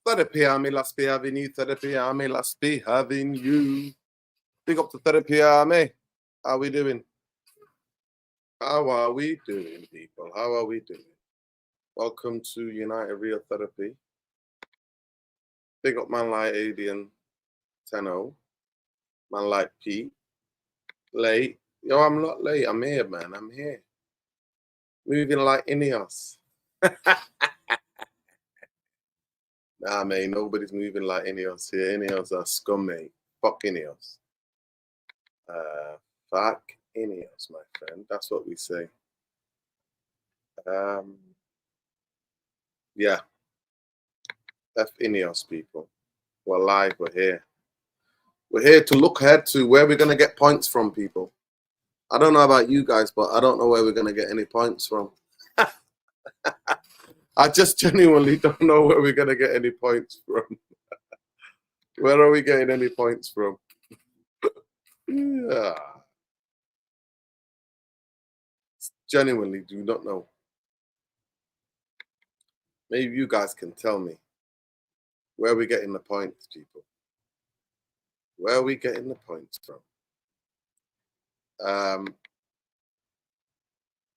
Therapy Army, last be having you. Therapy Army, last be having you. Big up to Therapy Army. How are we doing? How are we doing, people? How are we doing? Welcome to United Real Therapy. Big up man like Adian Tenno. Man like Pete. Late. Yo, I'm not late. I'm here, man. I'm here. Moving like Ineos. Nah, mate. Nobody's moving like Ineos here. Ineos are scum, mate. Fuck Ineos. Fuck Ineos, my friend. That's what we say. Yeah. F Ineos, people. We're live. We're here. We're here to look ahead to where we're going to get points from, people. I don't know about you guys, but I don't know where we're going to get any points from. I just genuinely don't know where we're going to get any points from. Where are we getting any points from? Yeah. Genuinely do not know. Maybe you guys can tell me where we're getting the points, people. Where are we getting the points from?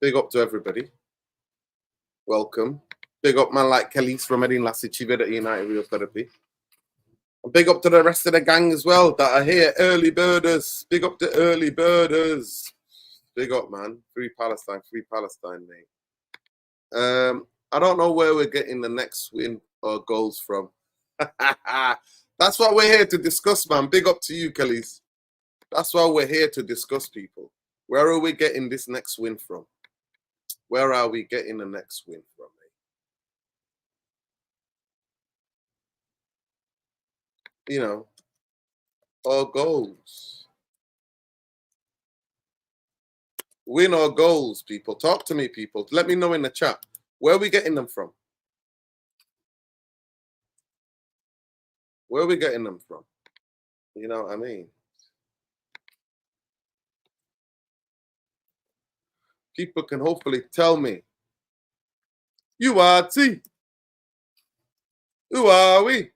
Big up to everybody. Welcome. Big up man like Kelly's from Edin Lassie at United Real Therapy. And big up to the rest of the gang as well that are here. Early birders. Big up to early birders. Big up, man. Free Palestine, mate. I don't know where we're getting the next win or goals from. That's what we're here to discuss, man. Big up to you, Kellys. That's why we're here to discuss, people. Where are we getting this next win from? Where are we getting the next win from, mate? You know, or goals. Win or goals, people. Talk to me, people. Let me know in the chat. Where are we getting them from? Where are we getting them from? You know what I mean? People can hopefully tell me. You are T. Who are we?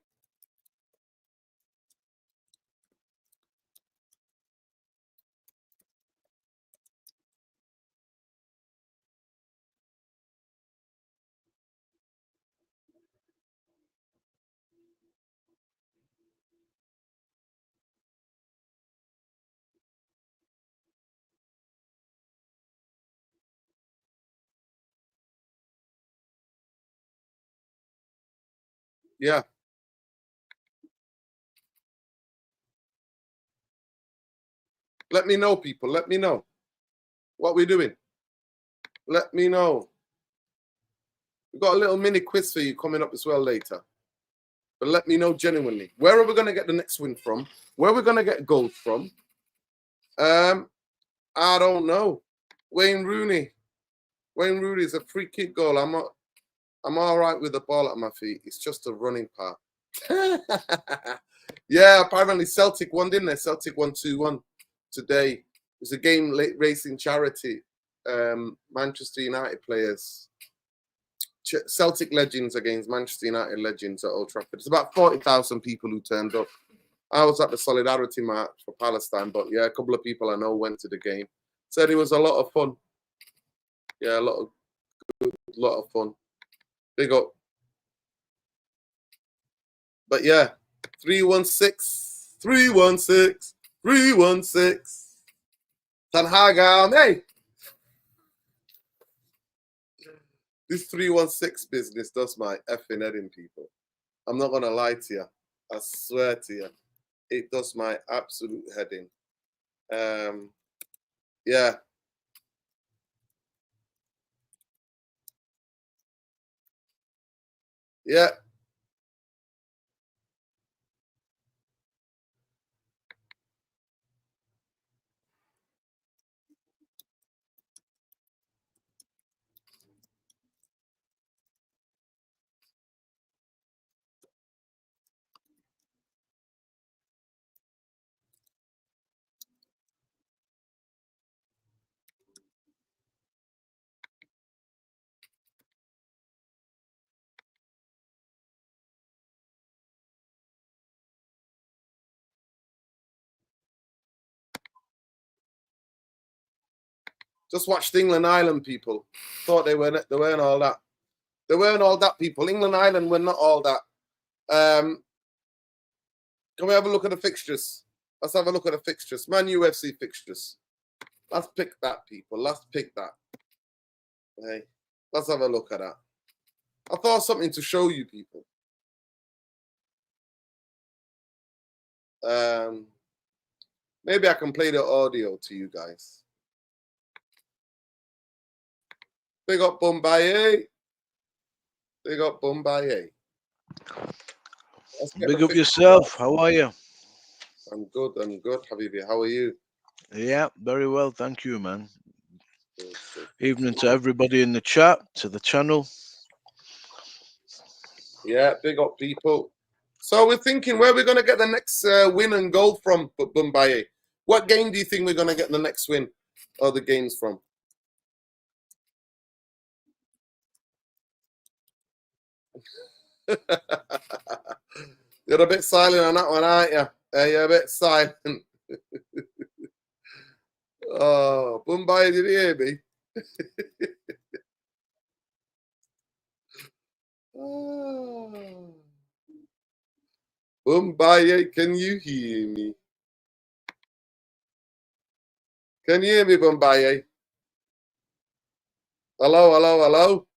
Yeah. Let me know, people. Let me know what we're doing. Let me know. We've got a little mini quiz for you coming up as well later. But let me know genuinely. Where are we going to get the next win from? Where are we going to get goals from? I don't know. Wayne Rooney. Wayne Rooney is a free kick goal. I'm all right with the ball at my feet. It's just a running part. Yeah, apparently Celtic won, didn't they? Celtic won 2-1 today. It was a game late racing charity. Manchester United players. Celtic legends against Manchester United legends at Old Trafford. It's about 40,000 people who turned up. I was at the Solidarity March for Palestine, but yeah, a couple of people I know went to the game. Said it was a lot of fun. Yeah, a lot of fun. Big up. But yeah, 316, 316, 316. Tanhaga, hey. This 316 business does my effing head in, people. I'm not going to lie to you. I swear to you. It does my absolute head in. Yeah. Yeah. Just watched England Ireland, people. Thought they weren't all that. They weren't all that, people. England Ireland were not all that. Can we have a look at the fixtures? Let's have a look at the fixtures. Man UFC fixtures. Let's pick that, people. Let's pick that. Hey, let's have a look at that. I thought something to show you, people. Maybe I can play the audio to you guys. Big up Bombay. Big up Bombay. Big up yourself. How are you? I'm good, Habibi. How are you? Yeah, very well. Thank you, man. Evening to everybody in the chat, to the channel. Yeah, big up, people. So we're thinking where we're going to get the next win and goal from Bombay. What game do you think we're going to get the next win or the games from? You're a bit silent on that one, aren't you? You're a bit silent. Oh, Bombay, did you hear me? Oh. Bombay, can you hear me? Can you hear me, Bombay? Hello, hello, hello.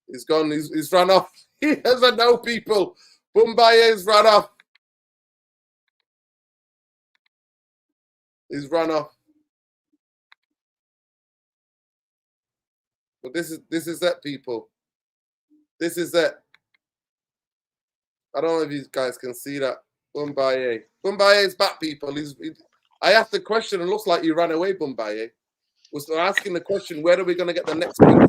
He's gone. He's run off. He doesn't know, people. Bombay has run off. He's run off. But this is it, people. This is it. I don't know if you guys can see that. Bombay. Bombay is back, people. I asked the question. It looks like you ran away, Bombay. We're asking the question, where are we going to get the next win from?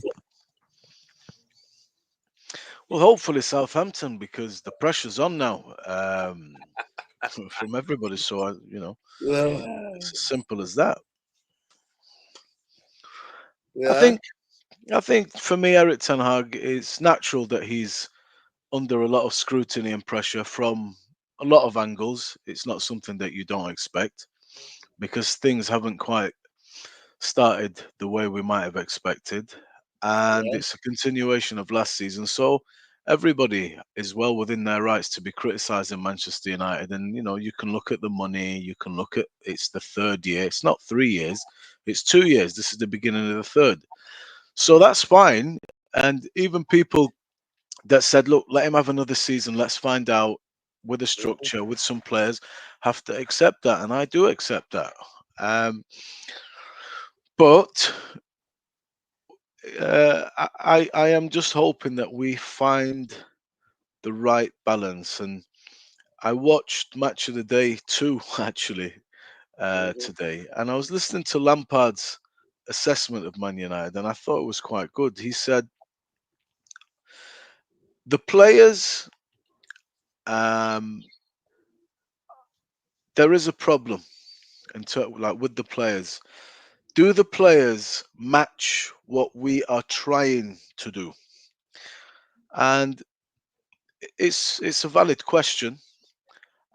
Well, hopefully Southampton, because the pressure's on now from everybody. So, it's as simple as that. Yeah. I think for me, Eric Ten Hag, it's natural that he's under a lot of scrutiny and pressure from a lot of angles. It's not something that you don't expect because things haven't quite started the way we might have expected. And it's a continuation of last season. So everybody is well within their rights to be criticising Manchester United. And, you can look at the money, you can look at it's the third year. It's not 3 years, it's 2 years. This is the beginning of the third. So that's fine. And even people that said, look, let him have another season, let's find out with a structure, with some players, have to accept that. And I do accept that. But I am just hoping that we find the right balance. And I watched Match of the Day 2, actually, today. And I was listening to Lampard's assessment of Man United, and I thought it was quite good. He said, the players, there is a problem with the players. Do the players match what we are trying to do? And it's a valid question.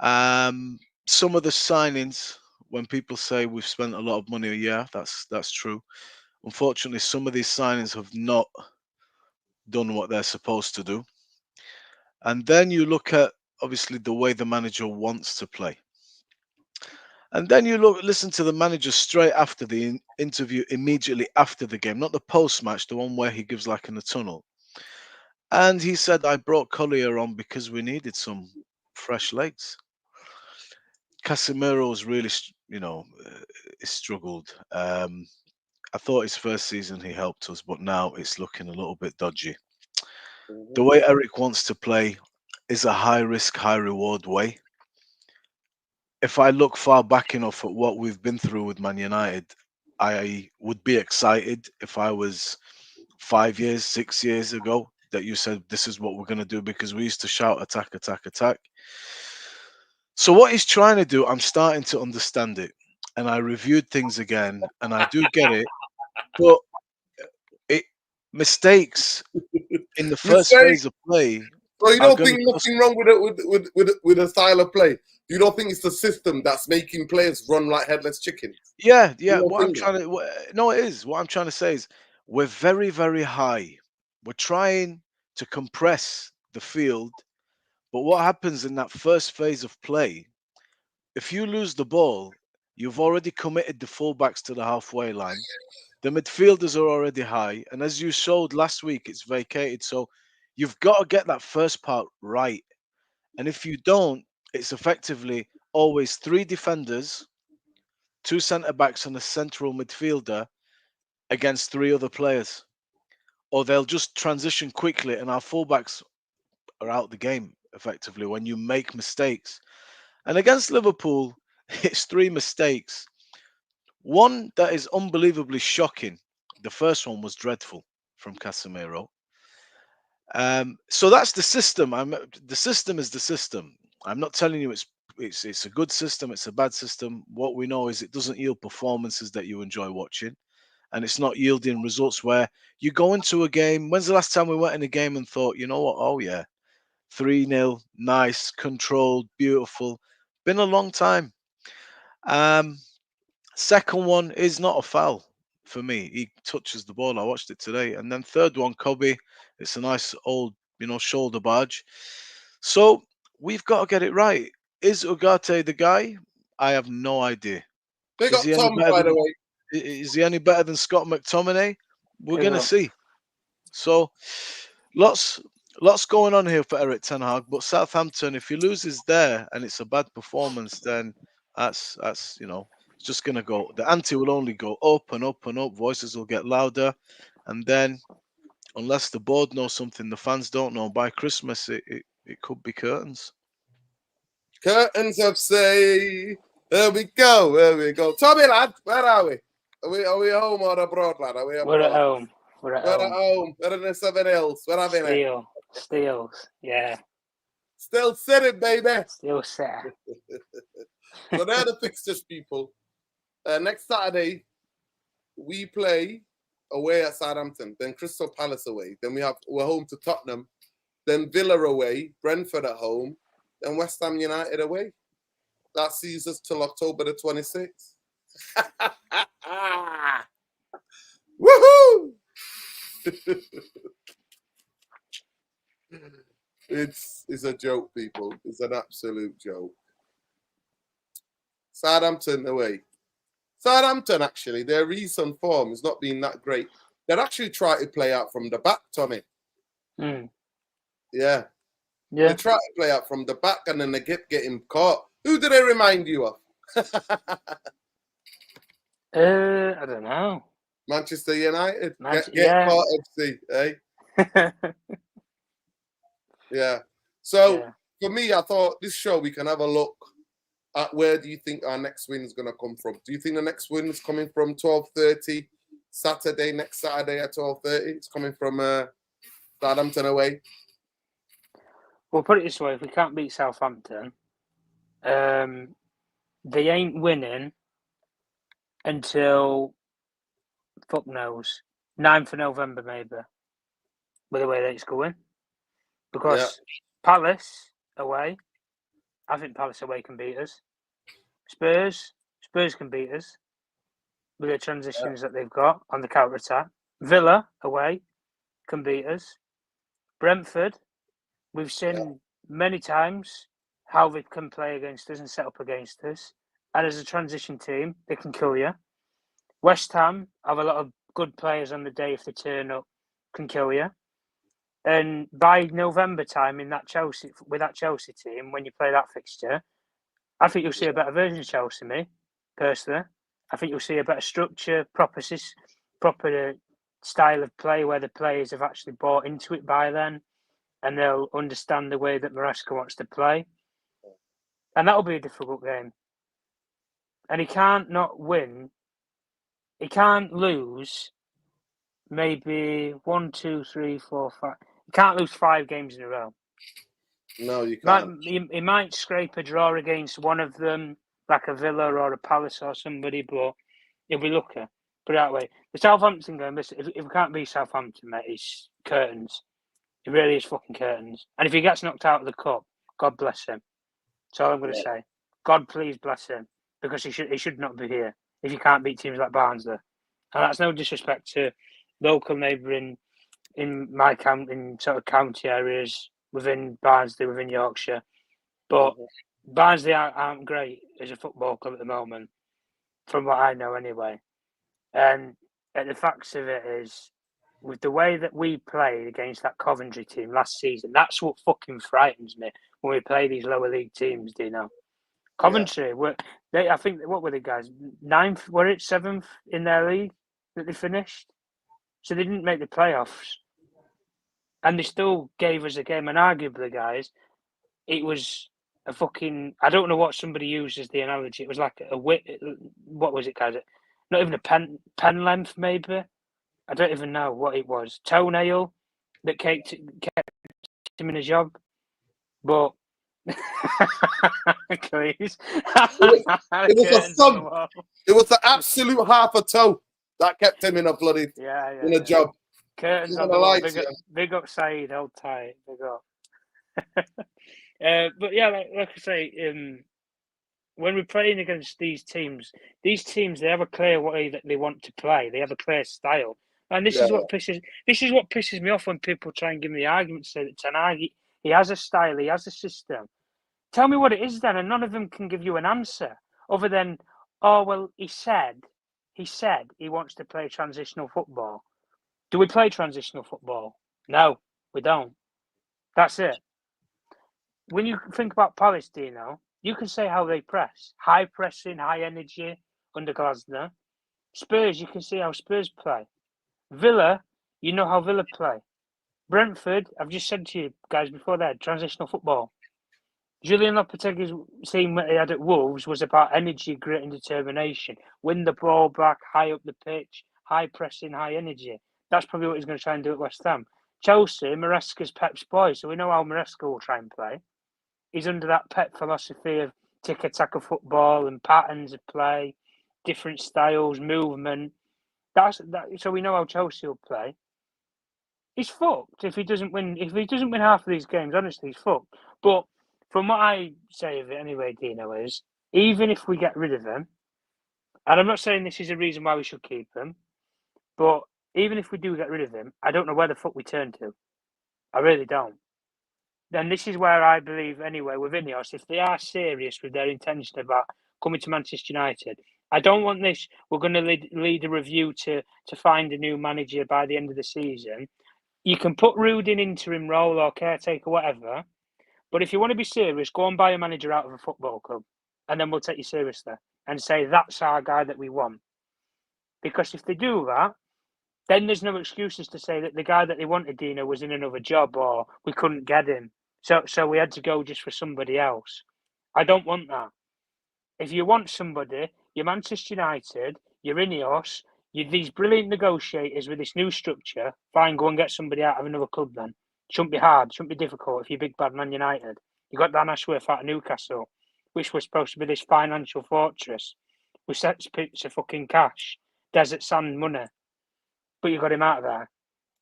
Some of the signings, when people say we've spent a lot of money, yeah, that's true. Unfortunately, some of these signings have not done what they're supposed to do. And then you look at obviously the way the manager wants to play. And then you listen to the manager straight after the interview, immediately after the game, not the post-match, the one where he gives like in the tunnel. And he said, I brought Collier on because we needed some fresh legs. Casemiro's really, struggled. I thought his first season he helped us, but now it's looking a little bit dodgy. The way Eric wants to play is a high risk, high reward way. If I look far back enough at what we've been through with Man United, I would be excited if I was 5 years, 6 years ago that you said this is what we're going to do, because we used to shout attack, attack, attack. So what he's trying to do, I'm starting to understand it. And I reviewed things again and I do get it. But mistakes in the first phase of play So you are don't going think to nothing wrong with a style of play? You don't think it's the system that's making players run like headless chickens? Yeah, You yeah. don't What I'm think that? trying to, no, it is. What I'm trying to say is we're very, very high. We're trying to compress the field, but what happens in that first phase of play, if you lose the ball, you've already committed the fullbacks to the halfway line. The midfielders are already high, and as you showed last week, it's vacated. So you've got to get that first part right. And if you don't, it's effectively always three defenders, two centre backs, and a central midfielder against three other players. Or they'll just transition quickly, and our fullbacks are out the game effectively when you make mistakes. And against Liverpool, it's three mistakes. One that is unbelievably shocking. The first one was dreadful from Casemiro. So that's the system. The system is the system. I'm not telling you it's a good system. It's a bad system. What we know is it doesn't yield performances that you enjoy watching, and it's not yielding results where you go into a game. When's the last time we went in a game and thought, you know what? Oh yeah, 3-0, nice, controlled, beautiful. Been a long time. Um, Second one is not a foul for me. He touches the ball. I watched it today. And then third one, Kobe. It's a nice old, shoulder barge. So we've got to get it right. Is Ugarte the guy? I have no idea. They Is got he any Tom, better by the than way. is he any better than Scott McTominay? We're Big gonna up. see. So lots going on here for Eric Ten Hag. But Southampton, if he loses there and it's a bad performance, then that's it's just gonna go. The ante will only go up and up and up. Voices will get louder, and then unless the board knows something the fans don't know, by Christmas it could be curtains. Curtains of say. There we go. There we go. Tommy, lad, where are we? Are we home or abroad, lad? Are we abroad? We're at home. We're at We're at home. home. We're in the Seven Hills. We're having it. Steals. Yeah. Still sitting, baby. Still set. So they're the fixtures, people. Next Saturday, we play away at Southampton, then Crystal Palace away. Then we're home to Tottenham, then Villa away, Brentford at home, then West Ham United away. That sees us till October the 26th. Woohoo! It's a joke, people. It's an absolute joke. Southampton away. Southampton, actually, their recent form has not been that great. They're actually trying to play out from the back, Tommy. Mm. Yeah. Yeah. They try to play out from the back and then they keep getting caught. Who do they remind you of? I don't know. Manchester United. Get yeah. caught, FC, eh? Yeah. So, Yeah. for me, I thought this show we can have a look at where do you think our next win is going to come from. Do you think the next win is coming from 12:30 Saturday, next Saturday at 12:30? It's coming from Southampton away. Well, put it this way: if we can't beat Southampton, they ain't winning until fuck knows 9th of November, maybe. With the way that it's going, because Palace away, I think Palace away can beat us. Spurs can beat us with the transitions that they've got on the counter attack. Villa away can beat us. Brentford, we've seen many times how they can play against us and set up against us. And as a transition team, they can kill you. West Ham have a lot of good players on the day if they turn up, can kill you. And by November time with that Chelsea team, when you play that fixture, I think you'll see a better version of Chelsea, me, personally. I think you'll see a better structure, proper style of play where the players have actually bought into it by then and they'll understand the way that Maresca wants to play. And that'll be a difficult game. And he can't not win. He can't lose maybe 1, 2, 3, 4, 5. He can't lose 5 games in a row. No, you can't. He might scrape a draw against one of them, like a Villa or a Palace or somebody, but he'll be lucky. Put it that way. The Southampton game, if we can't beat Southampton, mate, it's curtains. He really is fucking curtains. And if he gets knocked out of the cup, God bless him. That's all I'm going to say. God, please bless him, because he should not be here if you can't beat teams like Barnsley. And that's no disrespect to local neighbouring in my in sort of county areas within Barnsley, within Yorkshire. But Barnsley aren't great as a football club at the moment, from what I know anyway. And the facts of it is, with the way that we played against that Coventry team last season, that's what fucking frightens me when we play these lower league teams, do you know? Coventry, I think, what were the guys? 9th, were it 7th in their league that they finished? So they didn't make the playoffs. And they still gave us a game. And arguably, guys, it was a fucking, I don't know what somebody used as the analogy. It was like what was it, guys? Not even a pen length, maybe. I don't even know what it was. Toenail that kept him in a job. But please. It was the absolute half a toe that kept him in a bloody in a job. Curtains on the wall. Big up Saeed, hold tight. Big up. But yeah, like I say, when we're playing against these teams, they have a clear way that they want to play. They have a clear style, and this is what pisses me off when people try and give me the argument, say that Ten Hag, he has a style, he has a system. Tell me what it is then, and none of them can give you an answer other than, oh well, he said he wants to play transitional football. Do we play transitional football? No, we don't. That's it. When you think about Palace, Dino, you can say how they press. High pressing, high energy under Glasner. Spurs, you can see how Spurs play. Villa, you know how Villa play. Brentford, I've just said to you guys before that, transitional football. Julian Lopetegui's team that he had at Wolves was about energy, grit and determination. Win the ball back, high up the pitch, high pressing, high energy. That's probably what he's going to try and do at West Ham. Chelsea, Maresca's Pep's boy, so we know how Maresca will try and play. He's under that Pep philosophy of tiki-taka football and patterns of play, different styles, movement. So we know how Chelsea will play. He's fucked if he doesn't win. If he doesn't win half of these games, honestly, he's fucked. But from what I say of it anyway, Dino, is even if we get rid of him, and I'm not saying this is a reason why we should keep him, but even if we do get rid of him, I don't know where the fuck we turn to. I really don't. Then this is where I believe, anyway, with Ineos, if they are serious with their intention about coming to Manchester United, I don't want this. We're going to lead a review to find a new manager by the end of the season. You can put Rude in interim role or caretaker, whatever. But if you want to be serious, go and buy a manager out of a football club, and then we'll take you seriously and say that's our guy that we want. Because if they do that, then there's no excuses to say that the guy that they wanted, Dino, was in another job or we couldn't get him. So we had to go just for somebody else. I don't want that. If you want somebody, you're Manchester United, you're Ineos, you're these brilliant negotiators with this new structure, fine, go and get somebody out of another club then. Shouldn't be hard, shouldn't be difficult if you're big bad Man United. You got Dan Ashworth out of Newcastle, which was supposed to be this financial fortress with sets pits of fucking cash, desert sand money. But you got him out of there.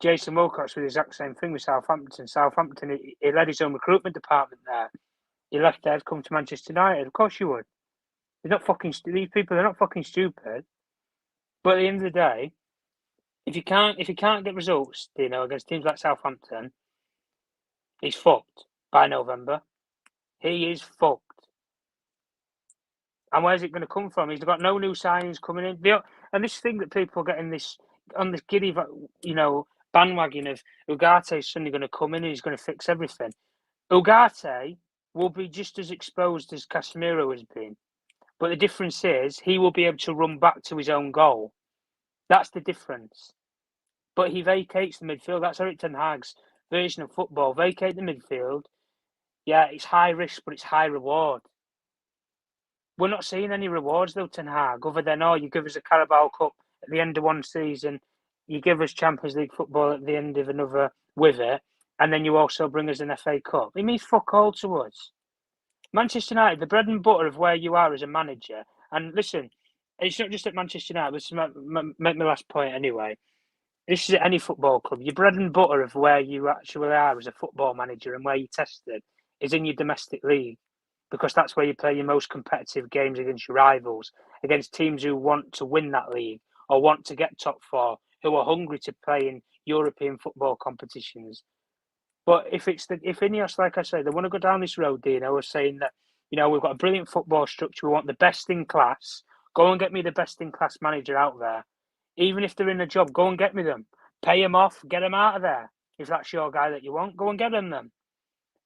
Jason Wilcox with the exact same thing with Southampton. Southampton, he led his own recruitment department there. He left there to come to Manchester United. Of course you would. They're not fucking. These people, they're not fucking stupid. But at the end of the day, if you can't get results, against teams like Southampton, he's fucked by November. He is fucked. And where's it going to come from? He's got no new signings coming in. And this thing that people get in this on this giddy, bandwagon of Ugate's suddenly going to come in and he's going to fix everything. Ugarte will be just as exposed as Casemiro has been. But the difference is he will be able to run back to his own goal. That's the difference. But he vacates the midfield. That's Erik Ten Hag's version of football. Vacate the midfield. Yeah, it's high risk, but it's high reward. We're not seeing any rewards, though, Ten Hag, other than, you give us a Carabao Cup at the end of one season, you give us Champions League football at the end of another with it, and then you also bring us an FA Cup. It means fuck all to us. Manchester United, the bread and butter of where you are as a manager, and listen, it's not just at Manchester United, let's make my last point anyway. This is at any football club. Your bread and butter of where you actually are as a football manager and where you're tested is in your domestic league, because that's where you play your most competitive games against your rivals, against teams who want to win that league or want to get top four, who are hungry to play in European football competitions. But if Ineos, like I say, they want to go down this road, Dino, of saying that, we've got a brilliant football structure, we want the best in class, go and get me the best in class manager out there. Even if they're in a job, go and get me them. Pay them off, get them out of there. If that's your guy that you want, go and get them then.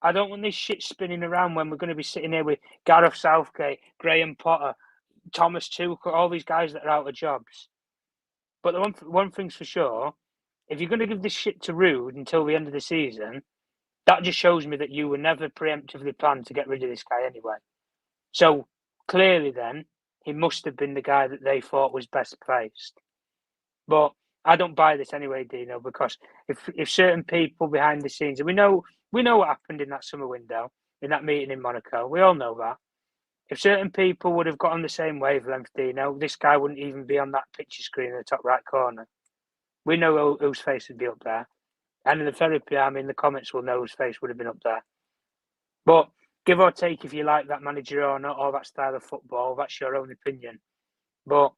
I don't want this shit spinning around when we're going to be sitting here with Gareth Southgate, Graham Potter, Thomas Tuchel, all these guys that are out of jobs. But the one thing's for sure, if you're going to give this shit to Rude until the end of the season, that just shows me that you were never preemptively planned to get rid of this guy anyway. So clearly then, he must have been the guy that they thought was best placed. But I don't buy this anyway, Dino, because if certain people behind the scenes, and we know what happened in that summer window, in that meeting in Monaco, we all know that. If certain people would have got on the same wavelength, Dino, this guy wouldn't even be on that picture screen in the top right corner. We know whose face would be up there. And in the therapy army, in the comments, we'll know whose face would have been up there. But give or take if you like that manager or not, or that style of football, that's your own opinion. But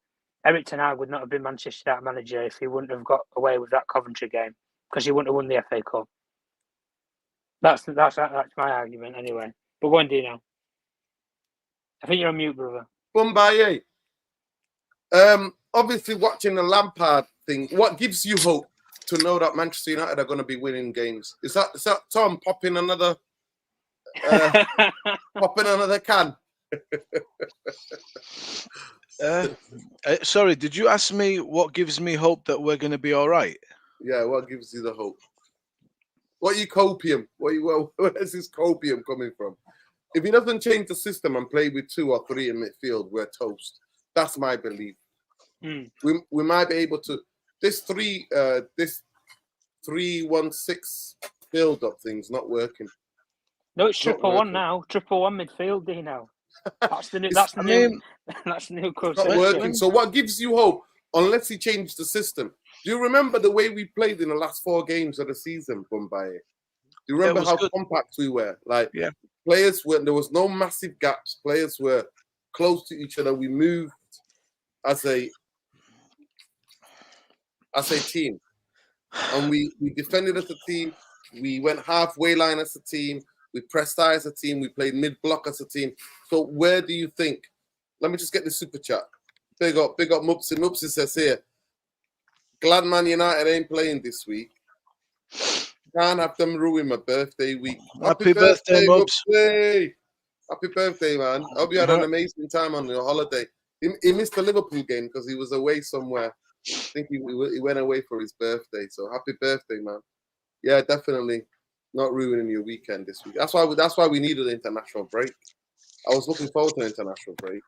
Eric Ten Hag would not have been Manchester United manager if he wouldn't have got away with that Coventry game, because he wouldn't have won the FA Cup. That's my argument anyway. But go on, Dino. I think you're on mute, brother. Bombay. Obviously, watching the Lampard thing, what gives you hope to know that Manchester United are going to be winning games? Is that Tom popping another can? Sorry, did you ask me what gives me hope that we're going to be all right? Yeah, what gives you the hope? What you copium? Where's this copium coming from? If he doesn't change the system and play with 2 or 3 in midfield, we're toast. That's my belief. We might be able to. This 3-1-6 build-up thing's not working. No, it's 1-1 now. 1-1 midfield, Dino. That's the new coach. It's not working. So what gives you hope? Unless he changed the system. Do you remember the way we played in the last 4 games of the season, Bombay? Do you remember how compact we were? Players there was no massive gaps. Players were close to each other. We moved as a team. And we defended as a team. We went halfway line as a team. We pressed high as a team. We played mid-block as a team. So where do you think? Let me just get the super chat. Big up Mupsy. Mupsy says here, glad Man United ain't playing this week. Can't have them ruin my birthday week. Happy birthday, Mupsy. Happy birthday, man. I hope you had an amazing time on your holiday. He missed the Liverpool game because he was away somewhere. I think he went away for his birthday. So happy birthday, man. Yeah, definitely not ruining your weekend this week. That's why we needed an international break. I was looking forward to an international break.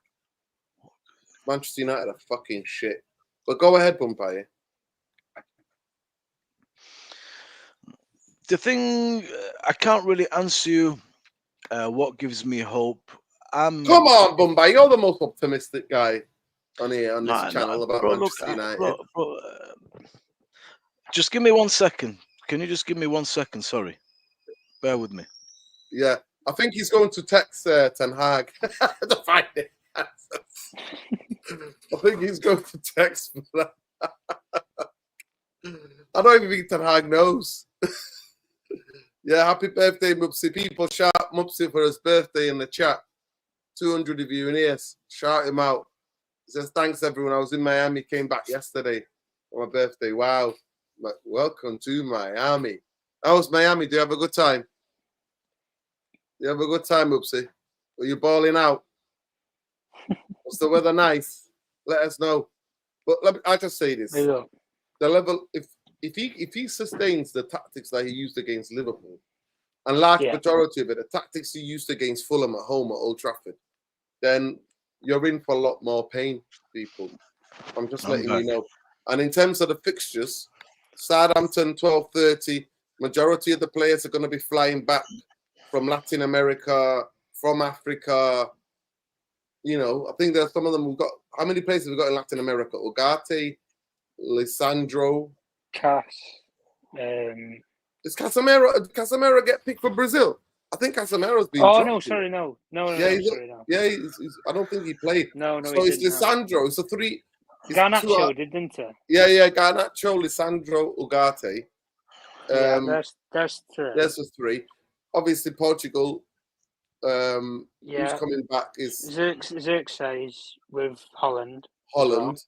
Manchester United are fucking shit. But go ahead, Bumpire. The thing, I can't really answer you what gives me hope. Come on, Bumpire. You're the most optimistic guy on here on this channel about Manchester United. Just give me 1 second. Can you just give me 1 second? Sorry. Bear with me. Yeah. I think he's going to text Ten Hag to find it. I think he's going to text for that. I don't even think Ten Hag knows. Yeah, happy birthday, Mupsy. People shout Mupsy for his birthday in the chat. 200 of you in here. Shout him out. He says, thanks, everyone. I was in Miami, came back yesterday for my birthday. Wow. Welcome to Miami. How was Miami? Do you have a good time? You have a good time, Mupsy? Were you balling out? Was the weather nice? Let us know. But I just say this: the level, if he sustains the tactics that he used against Liverpool, and majority of it, the tactics he used against Fulham at home at Old Trafford, then you're in for a lot more pain, people. I'm just letting you know. And in terms of the fixtures, Southampton 12:30. Majority of the players are going to be flying back from Latin America, from Africa. You know, I think there's some of them we've got. How many players have we got in Latin America? Ugarte, Lisandro, Cass. Does Casemiro get picked for Brazil? I think Casemiro's been. Oh dropped. no, sorry, no. I don't think he played. No, so he it's didn't. Lisandro. It's a three. Garnacho didn't he? Yeah. Garnacho, Lisandro, Ugarte. There's three. There's the three. Obviously, Portugal. Who's coming back is Xerxes with Holland. Holland.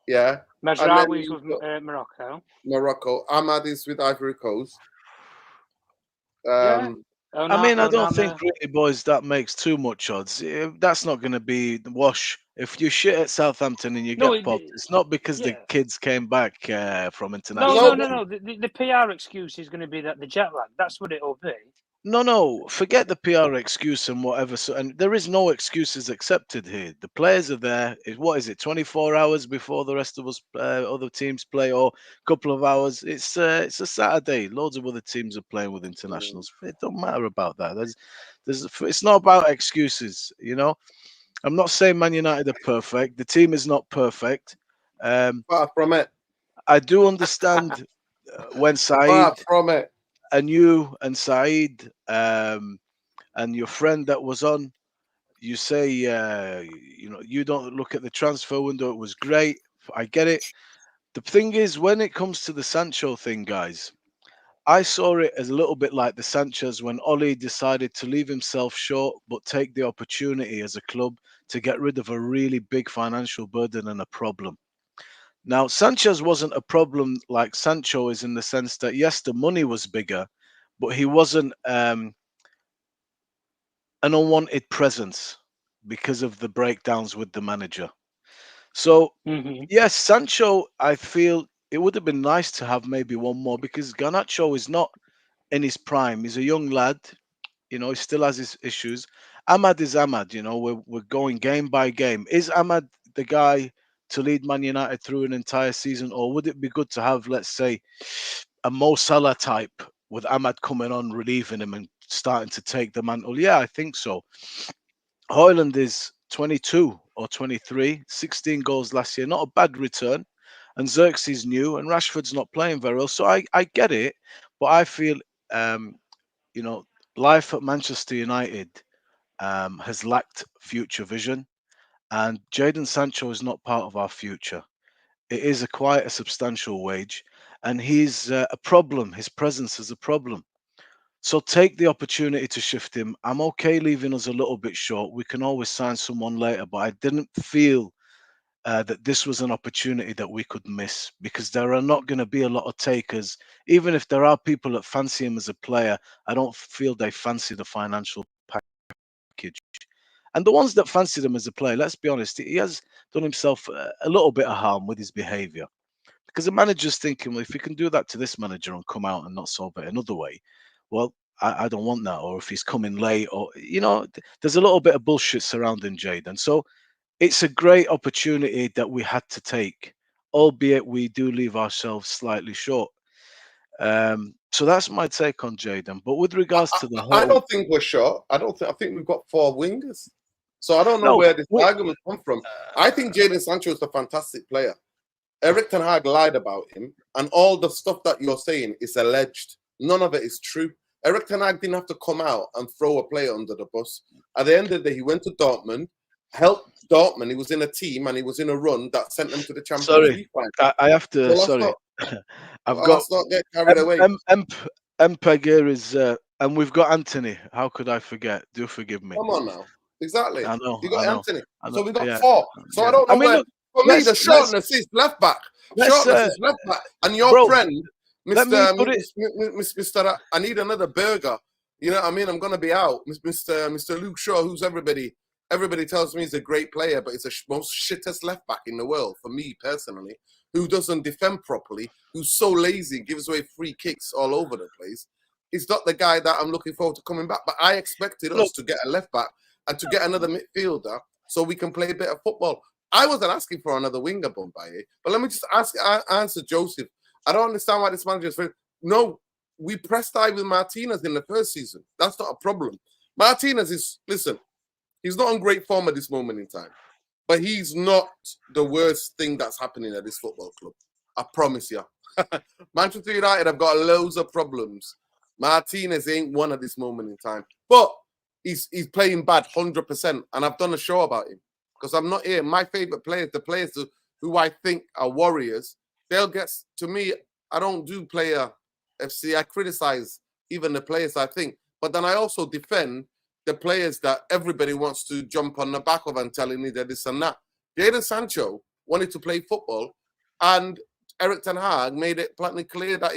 Yeah. Mazraoui's with Morocco. Morocco. Ahmad is with Ivory Coast. I mean, I don't think really, boys, that makes too much odds. That's not going to be the wash. If you shit at Southampton and you get popped, it's not because the kids came back from international. No. The PR excuse is going to be that the jet lag. That's what it'll be. No. Forget the PR excuse and whatever. So, and there is no excuses accepted here. The players are there. What is it? 24 hours before the rest of us, other teams play, or a couple of hours. It's a Saturday. Loads of other teams are playing with internationals. It don't matter about that. It's not about excuses. You know, I'm not saying Man United are perfect. The team is not perfect. Far from it. I do understand when Saeed. Far from it. And you and Saeed and your friend that was on, you say, you don't look at the transfer window. It was great. I get it. The thing is, when it comes to the Sancho thing, guys, I saw it as a little bit like the Sanchez when Oli decided to leave himself short, but take the opportunity as a club to get rid of a really big financial burden and a problem. Now, Sanchez wasn't a problem like Sancho is in the sense that, yes, the money was bigger, but he wasn't an unwanted presence because of the breakdowns with the manager. So, yes, Sancho, I feel it would have been nice to have maybe one more because Garnacho is not in his prime. He's a young lad. He still has his issues. Ahmad is Ahmad. We're going game by game. Is Ahmad the guy to lead Man United through an entire season, or would it be good to have, let's say, a Mo Salah type with Ahmad coming on, relieving him and starting to take the mantle? Yeah, I think so. Højlund is 22 or 23, 16 goals last year, not a bad return. And Xerxes new, and Rashford's not playing very well. So I get it, but I feel, life at Manchester United has lacked future vision. And Jadon Sancho is not part of our future. It is quite a substantial wage, and he's a problem. His presence is a problem. So take the opportunity to shift him. I'm okay leaving us a little bit short. We can always sign someone later, but I didn't feel that this was an opportunity that we could miss because there are not going to be a lot of takers. Even if there are people that fancy him as a player, I don't feel they fancy the financial package. And the ones that fancied him as a player, let's be honest, he has done himself a little bit of harm with his behaviour. Because the manager's thinking, well, if he can do that to this manager and come out and not solve it another way, well, I don't want that. Or if he's coming late, or, there's a little bit of bullshit surrounding Jadon. So it's a great opportunity that we had to take, albeit we do leave ourselves slightly short. So that's my take on Jadon. But with regards to the whole... I don't think we're short. I think we've got 4 wingers. So I don't know where this argument comes from. I think Jadon Sancho is a fantastic player. Eric Ten Hag lied about him, and all the stuff that you're saying is alleged. None of it is true. Eric Ten Hag didn't have to come out and throw a player under the bus. At the end of the day, he went to Dortmund, helped Dortmund. He was in a team and he was in a run that sent them to the Champions League final. I have to. So let's not get carried away. MPEG here is, and we've got Anthony. How could I forget? Do forgive me. Come on now. Exactly. I know. You got Anthony. So we got 4. So yeah. I don't know where. For me, the shortness is left back. Shortness is left back. And your friend, Mr. I need another burger. You know what I mean? I'm going to be out. Mr. Luke Shaw, who's everybody tells me he's a great player, but he's the most shittest left back in the world, for me personally, who doesn't defend properly, who's so lazy, gives away free kicks all over the place. He's not the guy that I'm looking forward to coming back. But I expected us to get a left back and to get another midfielder so we can play a bit of football. I wasn't asking for another winger, Bombaye, but let me just answer Joseph. I don't understand why this manager is very... No, we pressed high with Martinez in the first season. That's not a problem. Martinez is... Listen, he's not in great form at this moment in time, but he's not the worst thing that's happening at this football club. I promise you. Manchester United have got loads of problems. Martinez ain't one at this moment in time. But he's playing bad 100%. And I've done a show about him. Because I'm not here. My favourite players, the players who I think are warriors, they'll get, to me, I don't do player FC. I criticize even the players I think. But then I also defend the players that everybody wants to jump on the back of and telling me that this and that. Jadon Sancho wanted to play football, and Eric Ten Hag made it plainly clear that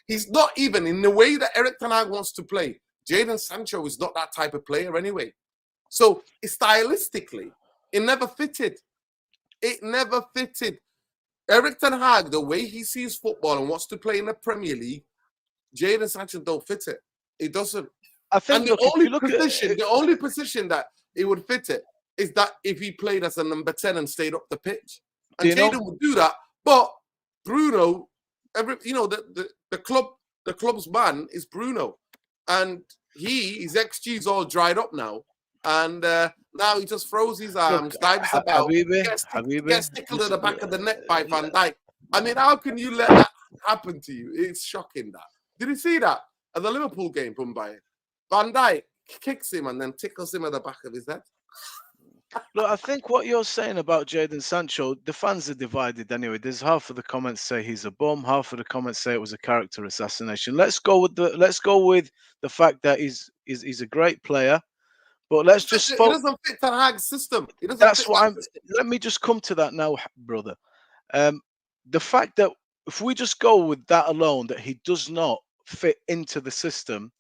he's not even in the way that Eric Ten Hag wants to play. Jadon Sancho is not that type of player anyway. So stylistically, it never fitted. It never fitted. Eric Ten Hag, the way he sees football and wants to play in the Premier League, Jadon Sancho don't fit it. It doesn't. I think And the only position that it would fit it is that if he played as a number 10 and stayed up the pitch. And Jadon would do that. But Bruno, the club's man is Bruno. And his XG is all dried up now. And now he just throws his arms, dives about, gets tickled at the back of the neck by Van Dijk. I mean, how can you let that happen to you? It's shocking that. Did you see that at the Liverpool game, Mumbai? Van Dijk kicks him and then tickles him at the back of his head. Look, I think what you're saying about Jadon Sancho, the fans are divided anyway. There's half of the comments say he's a bum, half of the comments say it was a character assassination. Let's go with the fact that he's a great player, but let's just. It doesn't fit Ten Hag's system. Let me just come to that now, brother. The fact that if we just go with that alone, that he does not fit into the system,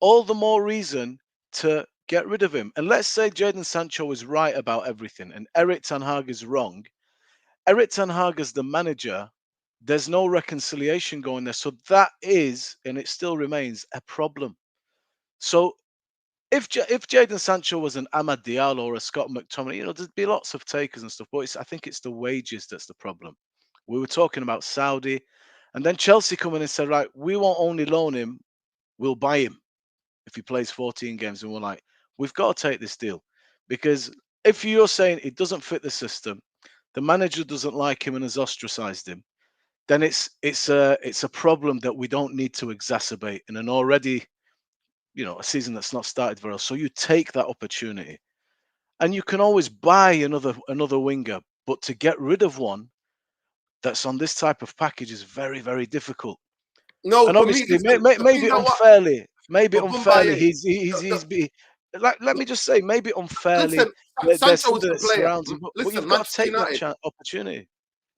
all the more reason to get rid of him. And let's say Jadon Sancho is right about everything and Eric Ten Hag is wrong. Eric Ten Hag as the manager, there's no reconciliation going there. So that is, and it still remains, a problem. So if Jadon Sancho was an Amad Diallo or a Scott McTominay, there'd be lots of takers and stuff, but I think it's the wages that's the problem. We were talking about Saudi, and then Chelsea come in and said, right, we won't only loan him, we'll buy him if he plays 14 games. And we're like, we've got to take this deal. Because if you're saying it doesn't fit the system, the manager doesn't like him and has ostracized him, then it's a problem that we don't need to exacerbate in an already, a season that's not started very well. So you take that opportunity. And you can always buy another winger, but to get rid of one that's on this type of package is very, very difficult. No, and obviously, maybe unfairly, let me just say, maybe unfairly, there's something that surrounds him. But you've got to take that opportunity.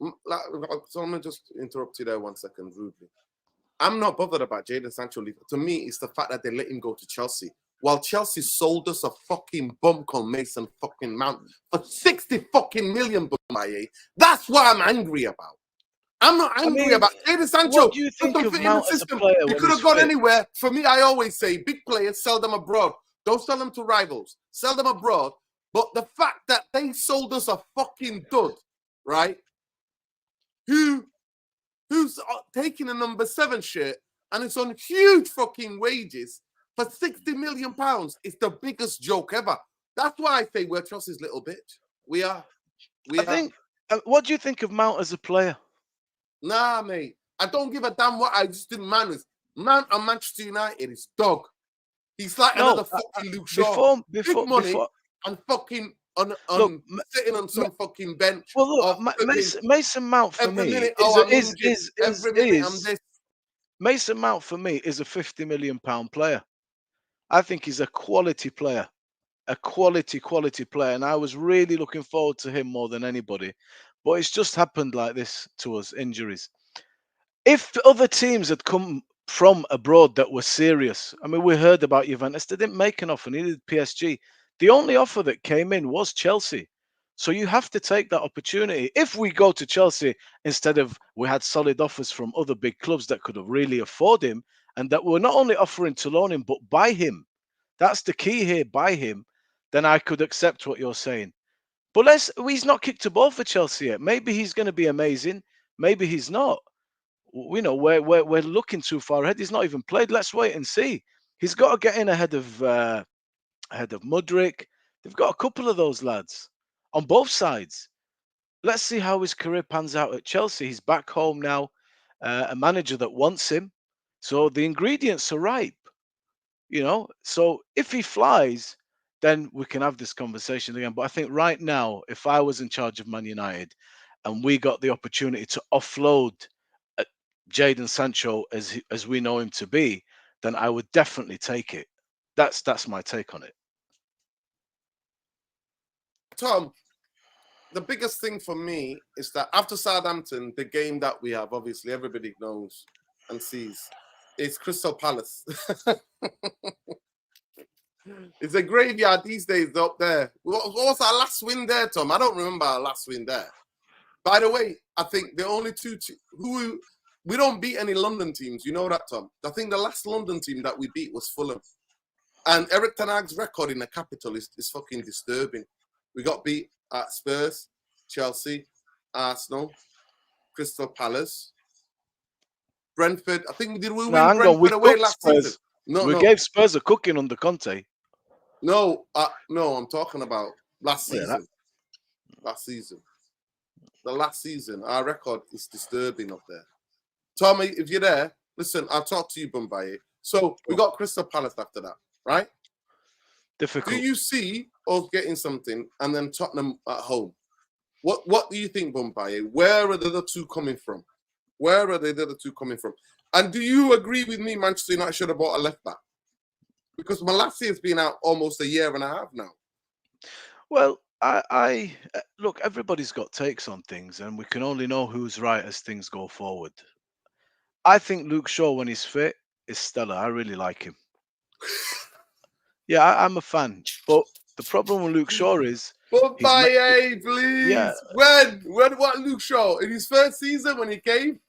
So I'm going to just interrupt you there 1 second, rudely. I'm not bothered about Jadon Sancho. To me, it's the fact that they let him go to Chelsea. While Chelsea sold us a fucking bum called Mason fucking Mount for 60 fucking million, that's what I'm angry about. I'm not angry about Jadon Sancho. What do you think of Mount as a player? He could have gone anywhere. For me, I always say, big players, sell them abroad. Don't sell them to rivals. Sell them abroad. But the fact that they sold us a fucking dud, right? Who's taking a number 7 shirt and it's on huge fucking wages for £60 million is the biggest joke ever. That's why I say we're Chelsea's little bitch. We are. What do you think of Mount as a player? Nah, mate. I don't give a damn what I just didn't man with. Mount on Manchester United is dog. He's like another fucking Luke Shaw. Big money and fucking sitting on some fucking bench. Well, look, Mason Mount for me Mason Mount for me is a £50 million player. I think he's a quality player, a quality player, and I was really looking forward to him more than anybody. But it's just happened like this to us, injuries. If other teams had come from abroad that were serious, I mean, we heard about Juventus, they didn't make an offer, neither did PSG. The only offer that came in was Chelsea. So you have to take that opportunity. If we go to Chelsea instead of we had solid offers from other big clubs that could have really afford him and that were not only offering to loan him, but buy him. That's the key here, buy him. Then I could accept what you're saying. But he's not kicked a ball for Chelsea yet. Maybe he's going to be amazing. Maybe he's not. We're looking too far ahead. He's not even played. Let's wait and see. He's got to get in ahead of Mudryk. They've got a couple of those lads on both sides. Let's see how his career pans out at Chelsea. He's back home now. a manager that wants him. So the ingredients are ripe, So if he flies, then we can have this conversation again. But I think right now, if I was in charge of Man United and we got the opportunity to offload Jadon Sancho as we know him to be, then I would definitely take it. That's my take on it. Tom, the biggest thing for me is that after Southampton, the game that we have, obviously everybody knows and sees, is Crystal Palace. It's a graveyard these days up there. What was our last win there, Tom? I don't remember our last win there. By the way, I think the only we don't beat any London teams. You know that, Tom? I think the last London team that we beat was Fulham. And Eric Ten Hag's record in the capital is fucking disturbing. We got beat at Spurs, Chelsea, Arsenal, Crystal Palace, Brentford. I think did we win Brentford away last season? We gave Spurs a cooking under Conte. No, I'm talking about last season. Last season. The last season. Our record is disturbing up there. Tommy, if you're there, listen, I'll talk to you, Bumbaye. So we got Crystal Palace after that, right? Difficult. Do you see us getting something and then Tottenham at home? What do you think, Bumbaye? Where are the other two coming from? Where are the other two coming from? And do you agree with me, Manchester United should have bought a left back? Because Malacia has been out almost a year and a half now. Well, I look, everybody's got takes on things, and we can only know who's right as things go forward. I think Luke Shaw, when he's fit, is stellar. I really like him. Yeah, I'm a fan. But the problem with Luke Shaw is... Bumbaye, please. Yeah. When what Luke Shaw? In his first season when he came?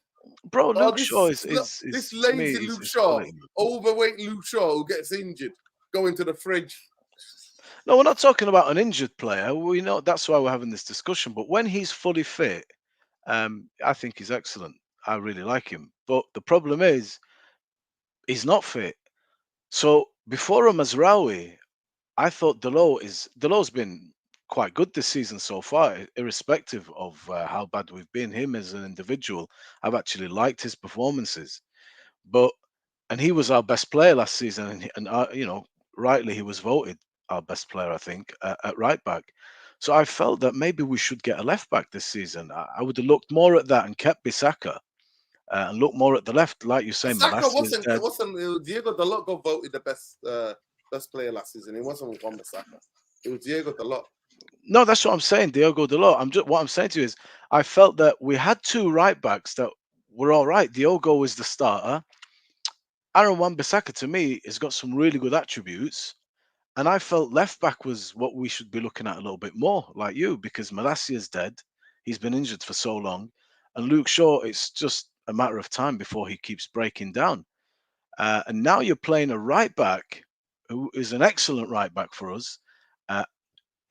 Bro, Luke Shaw is this lazy Luke Shaw, overweight Luke Shaw who gets injured, go into the fridge. No, we're not talking about an injured player. We know that's why we're having this discussion. But when he's fully fit, I think he's excellent. I really like him. But the problem is, he's not fit. So before Mazraoui, I thought Dalot's been quite good this season so far, irrespective of how bad we've been. Him as an individual, I've actually liked his performances. And he was our best player last season, and rightly he was voted our best player, I think, at right back. So I felt that maybe we should get a left back this season. I would have looked more at that and kept Bissaka, and looked more at the left, like you say. Bissaka wasn't Diego Dalot got voted the best player last season. It wasn't Wan Bissaka. It was Diego Dalot. No, that's what I'm saying, Diogo Dalot. What I'm saying to you is, I felt that we had two right backs that were all right. Diogo was the starter. Aaron Wan-Bissaka, to me, has got some really good attributes. And I felt left back was what we should be looking at a little bit more, like you, because Malacia's dead. He's been injured for so long. And Luke Shaw, it's just a matter of time before he keeps breaking down. And now you're playing a right back who is an excellent right back for us,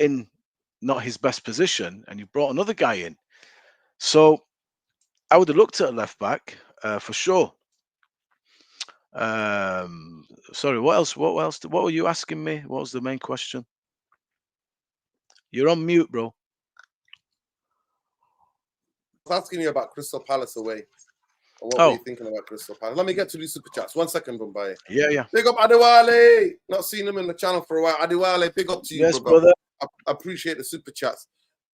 in not his best position, and you brought another guy in. So I would have looked at a left back for sure. Sorry, what else? What were you asking me? What was the main question? You're on mute, bro. I was asking you about Crystal Palace away. What were you thinking about Crystal Palace? Let me get to these super chats. 1 second, Bumbaye. Yeah. Big up Adewale. Not seen him in the channel for a while. Adewale, big up to you, brother. I appreciate the super chats.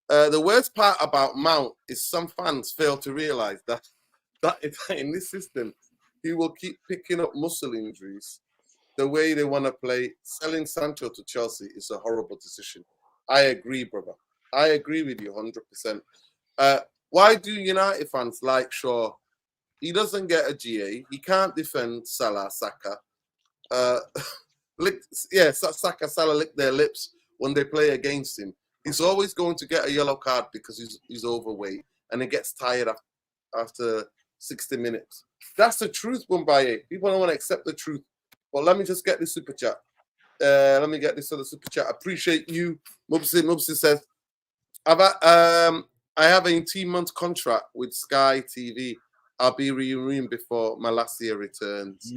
The worst part about Mount is some fans fail to realise that in this system, he will keep picking up muscle injuries. The way they want to play, selling Sancho to Chelsea is a horrible decision. I agree, brother. I agree with you 100%. Why do United fans like Shaw? He doesn't get a GA. He can't defend Salah, Saka. Saka, Salah lick their lips when they play against him. He's always going to get a yellow card because he's overweight and he gets tired after 60 minutes. That's the truth, Bumbaye. People don't want to accept the truth. But let me just get this super chat. Let me get this other super chat. Appreciate you. Mubsi says, I have an 18-month contract with Sky TV. I'll be renewing before Malacia returns.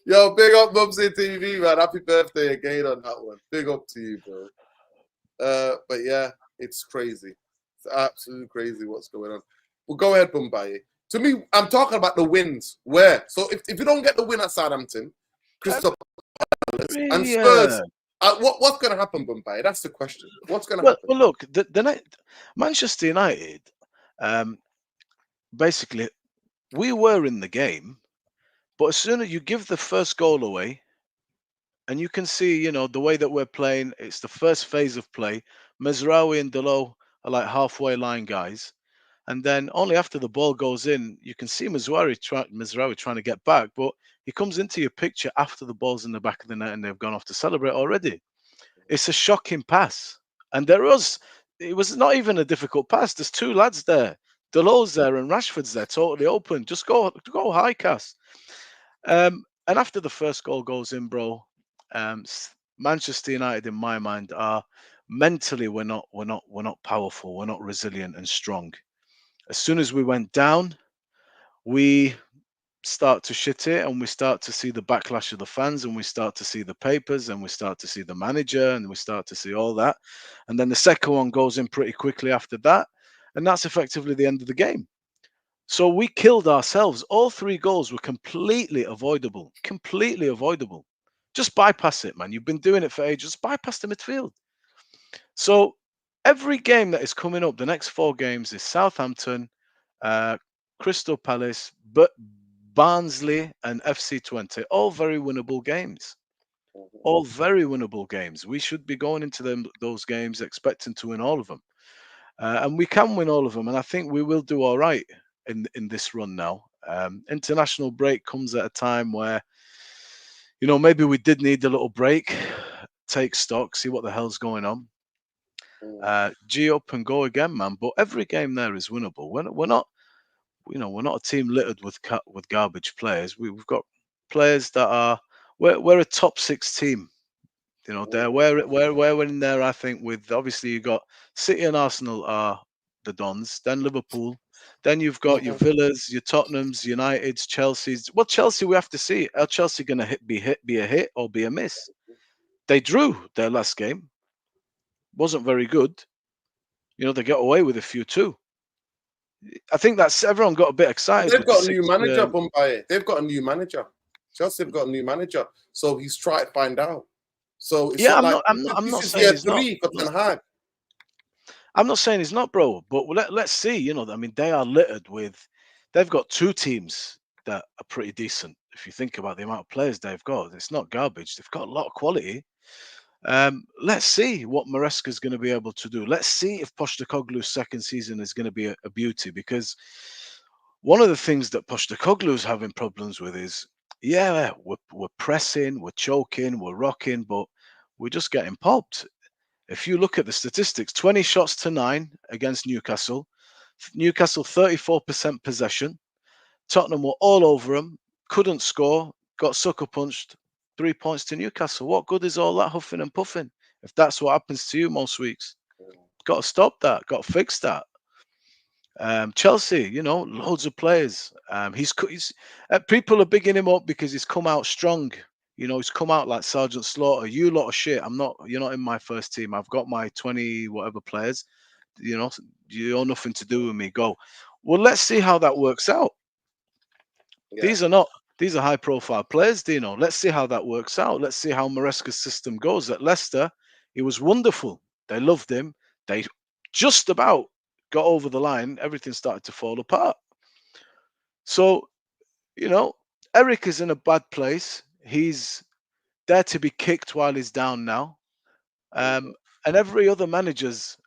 Yo, big up Mubsi TV, man. Happy birthday again on that one. Big up to you, bro. But yeah, It's crazy. It's absolutely crazy what's going on. Well, go ahead, Mumbai. To me, I'm talking about the wins. Where? So if you don't get the win at Southampton, Crystal Palace and Spurs, what's going to happen, Mumbai? That's the question. What's going to happen? Well, look, the Manchester United, basically, we were in the game, but as soon as you give the first goal away, and you can see, you know, the way that we're playing, it's the first phase of play. Mezraoui and Delo are like halfway line guys. And then only after the ball goes in, you can see Mezraoui trying to get back, but he comes into your picture after the ball's in the back of the net and they've gone off to celebrate already. It's a shocking pass. And it was not even a difficult pass. There's two lads there. Delo's there and Rashford's there, totally open. Just go high, Cass. And after the first goal goes in, bro, Manchester United, in my mind, are mentally we're not powerful, we're not resilient and strong. As soon as we went down, we start to shit it, and we start to see the backlash of the fans, and we start to see the papers, and we start to see the manager, and we start to see all that. And then the second one goes in pretty quickly after that, and that's effectively the end of the game. So we killed ourselves. All three goals were completely avoidable. Completely avoidable. Just bypass it, man. You've been doing it for ages. Just bypass the midfield. So every game that is coming up, the next 4 games is Southampton, Crystal Palace, Barnsley, and FC20. All very winnable games. All very winnable games. We should be going into those games expecting to win all of them. And we can win all of them. And I think we will do all right in this run now. International break comes at a time where, you know, maybe we did need a little break, take stock, see what the hell's going on. G up and go again, man. But every game there is winnable. We're not, you know, we're not a team littered with garbage players. We've got players that are we're a top 6 team. You know, we're in there. I think with obviously you got City and Arsenal are the Dons, then Liverpool, then you've got your Villas, your Tottenhams, Uniteds, Chelsea's. Well, Chelsea we have to see. Are Chelsea going to be a hit or be a miss? They drew their last game. Wasn't very good. You know, they got away with a few too. I think that's everyone got a bit excited. They've got a new manager, Bombay. They've got a new manager. Chelsea have got a new manager, so he's trying to find out. So it's yeah, I'm not saying he's not. I'm not saying he's not, bro. But let's see. You know, I mean, they are littered with. They've got 2 teams that are pretty decent. If you think about the amount of players they've got, it's not garbage. They've got a lot of quality. Let's see what Maresca's going to be able to do. Let's see if Postecoglou's second season is going to be a beauty, because one of the things that Postecoglou's having problems with is, yeah, we're pressing, we're choking, we're rocking, but we're just getting popped. If you look at the statistics, 20 shots to 9 against Newcastle. Newcastle 34% possession. Tottenham were all over them, couldn't score, got sucker punched. 3 points to Newcastle. What good is all that huffing and puffing if that's what happens to you most weeks? Got to stop that. Got to fix that. Chelsea, you know, loads of players. People are bigging him up because he's come out strong. You know, he's come out like Sergeant Slaughter. You lot of shit. You're not in my first team. I've got my 20 whatever players. You know, you're nothing to do with me. Go. Well, let's see how that works out. Yeah. These are high-profile players, Dino. Let's see how that works out. Let's see how Maresca's system goes. At Leicester, he was wonderful. They loved him. They just about got over the line. Everything started to fall apart. So, you know, Eric is in a bad place. He's there to be kicked while he's down now. And every other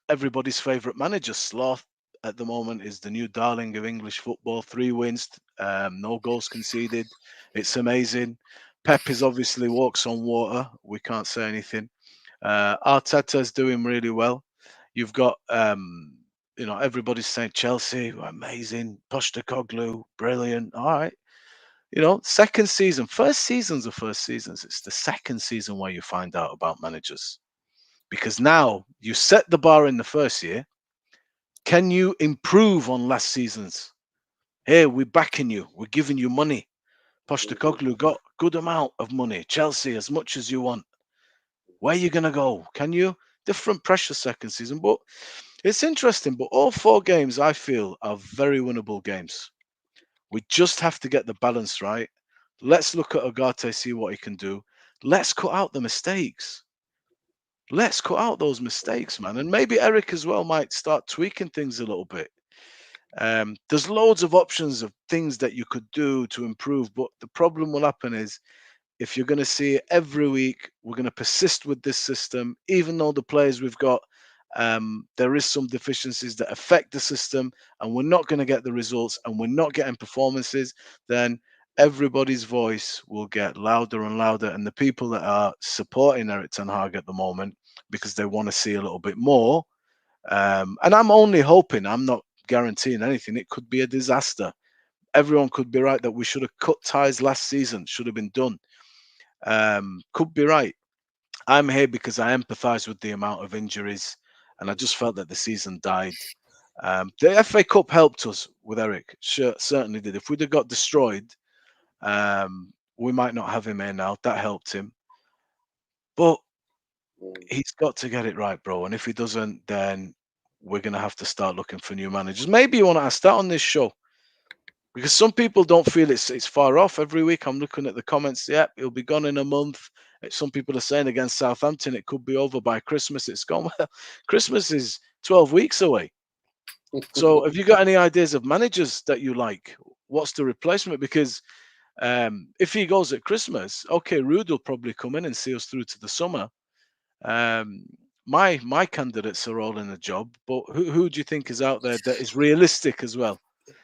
everybody's favourite manager, Sloth, at the moment is the new darling of English football. 3 wins, no goals conceded. It's amazing. Pep is obviously walks on water. We can't say anything. Arteta's doing really well. You've got, you know, everybody's saying Chelsea, amazing. Postecoglou, brilliant. All right. You know, second season. First seasons are first seasons. It's the second season where you find out about managers. Because now you set the bar in the first year. Can you improve on last season's? Hey, we're backing you. We're giving you money. Postecoglou got good amount of money. Chelsea, as much as you want. Where are you going to go? Can you different pressure second season. But it's interesting. But all 4 games I feel are very winnable games. We just have to get the balance right. Let's look at Ugarte, see what he can do. Let's cut out the mistakes. Let's cut out those mistakes, man. And maybe Eric as well might start tweaking things a little bit. There's loads of options of things that you could do to improve, but the problem will happen is if you're going to see it every week, we're going to persist with this system, even though the players we've got, there is some deficiencies that affect the system, and we're not going to get the results, and we're not getting performances, then everybody's voice will get louder and louder. And the people that are supporting Eric Ten Hag at the moment, because they want to see a little bit more, and I'm only hoping, I'm not guaranteeing anything, it could be a disaster. Everyone could be right that we should have cut ties last season, should have been done. Could be right. I'm here because I empathise with the amount of injuries, and I just felt that the season died. The FA Cup helped us with Eric, sure, certainly did. If we'd have got destroyed, we might not have him here now. That helped him, but he's got to get it right, bro. And if he doesn't, then we're going to have to start looking for new managers. Maybe you want to start on this show, because some people don't feel it's far off. Every week I'm looking at the comments. Yep, he'll be gone in a month. Some people are saying against Southampton it could be over by Christmas. It's gone. Well, Christmas is 12 weeks away. So have you got any ideas of managers that you like? What's the replacement? Because if he goes at Christmas, okay, Rude will probably come in and see us through to the summer. My candidates are all in a job, but who do you think is out there that is realistic as well?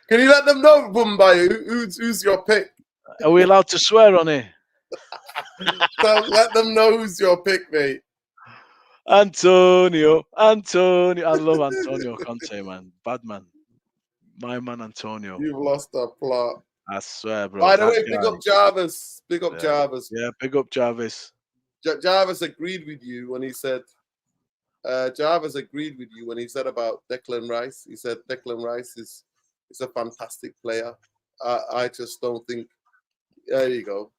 Can you let them know, Mumbai, who's your pick? Are we allowed to swear on it? So let them know who's your pick, mate. Antonio. I love Antonio Conte, man. Bad man. My man, Antonio. You've lost a plot. I swear, bro. By the way, big up Jarvis. Big up Jarvis. Yeah, big up Jarvis. Jarvis agreed with you when he said, Jarvis agreed with you when he said about Declan Rice. He said Declan Rice is a fantastic player. I just don't think. There you go.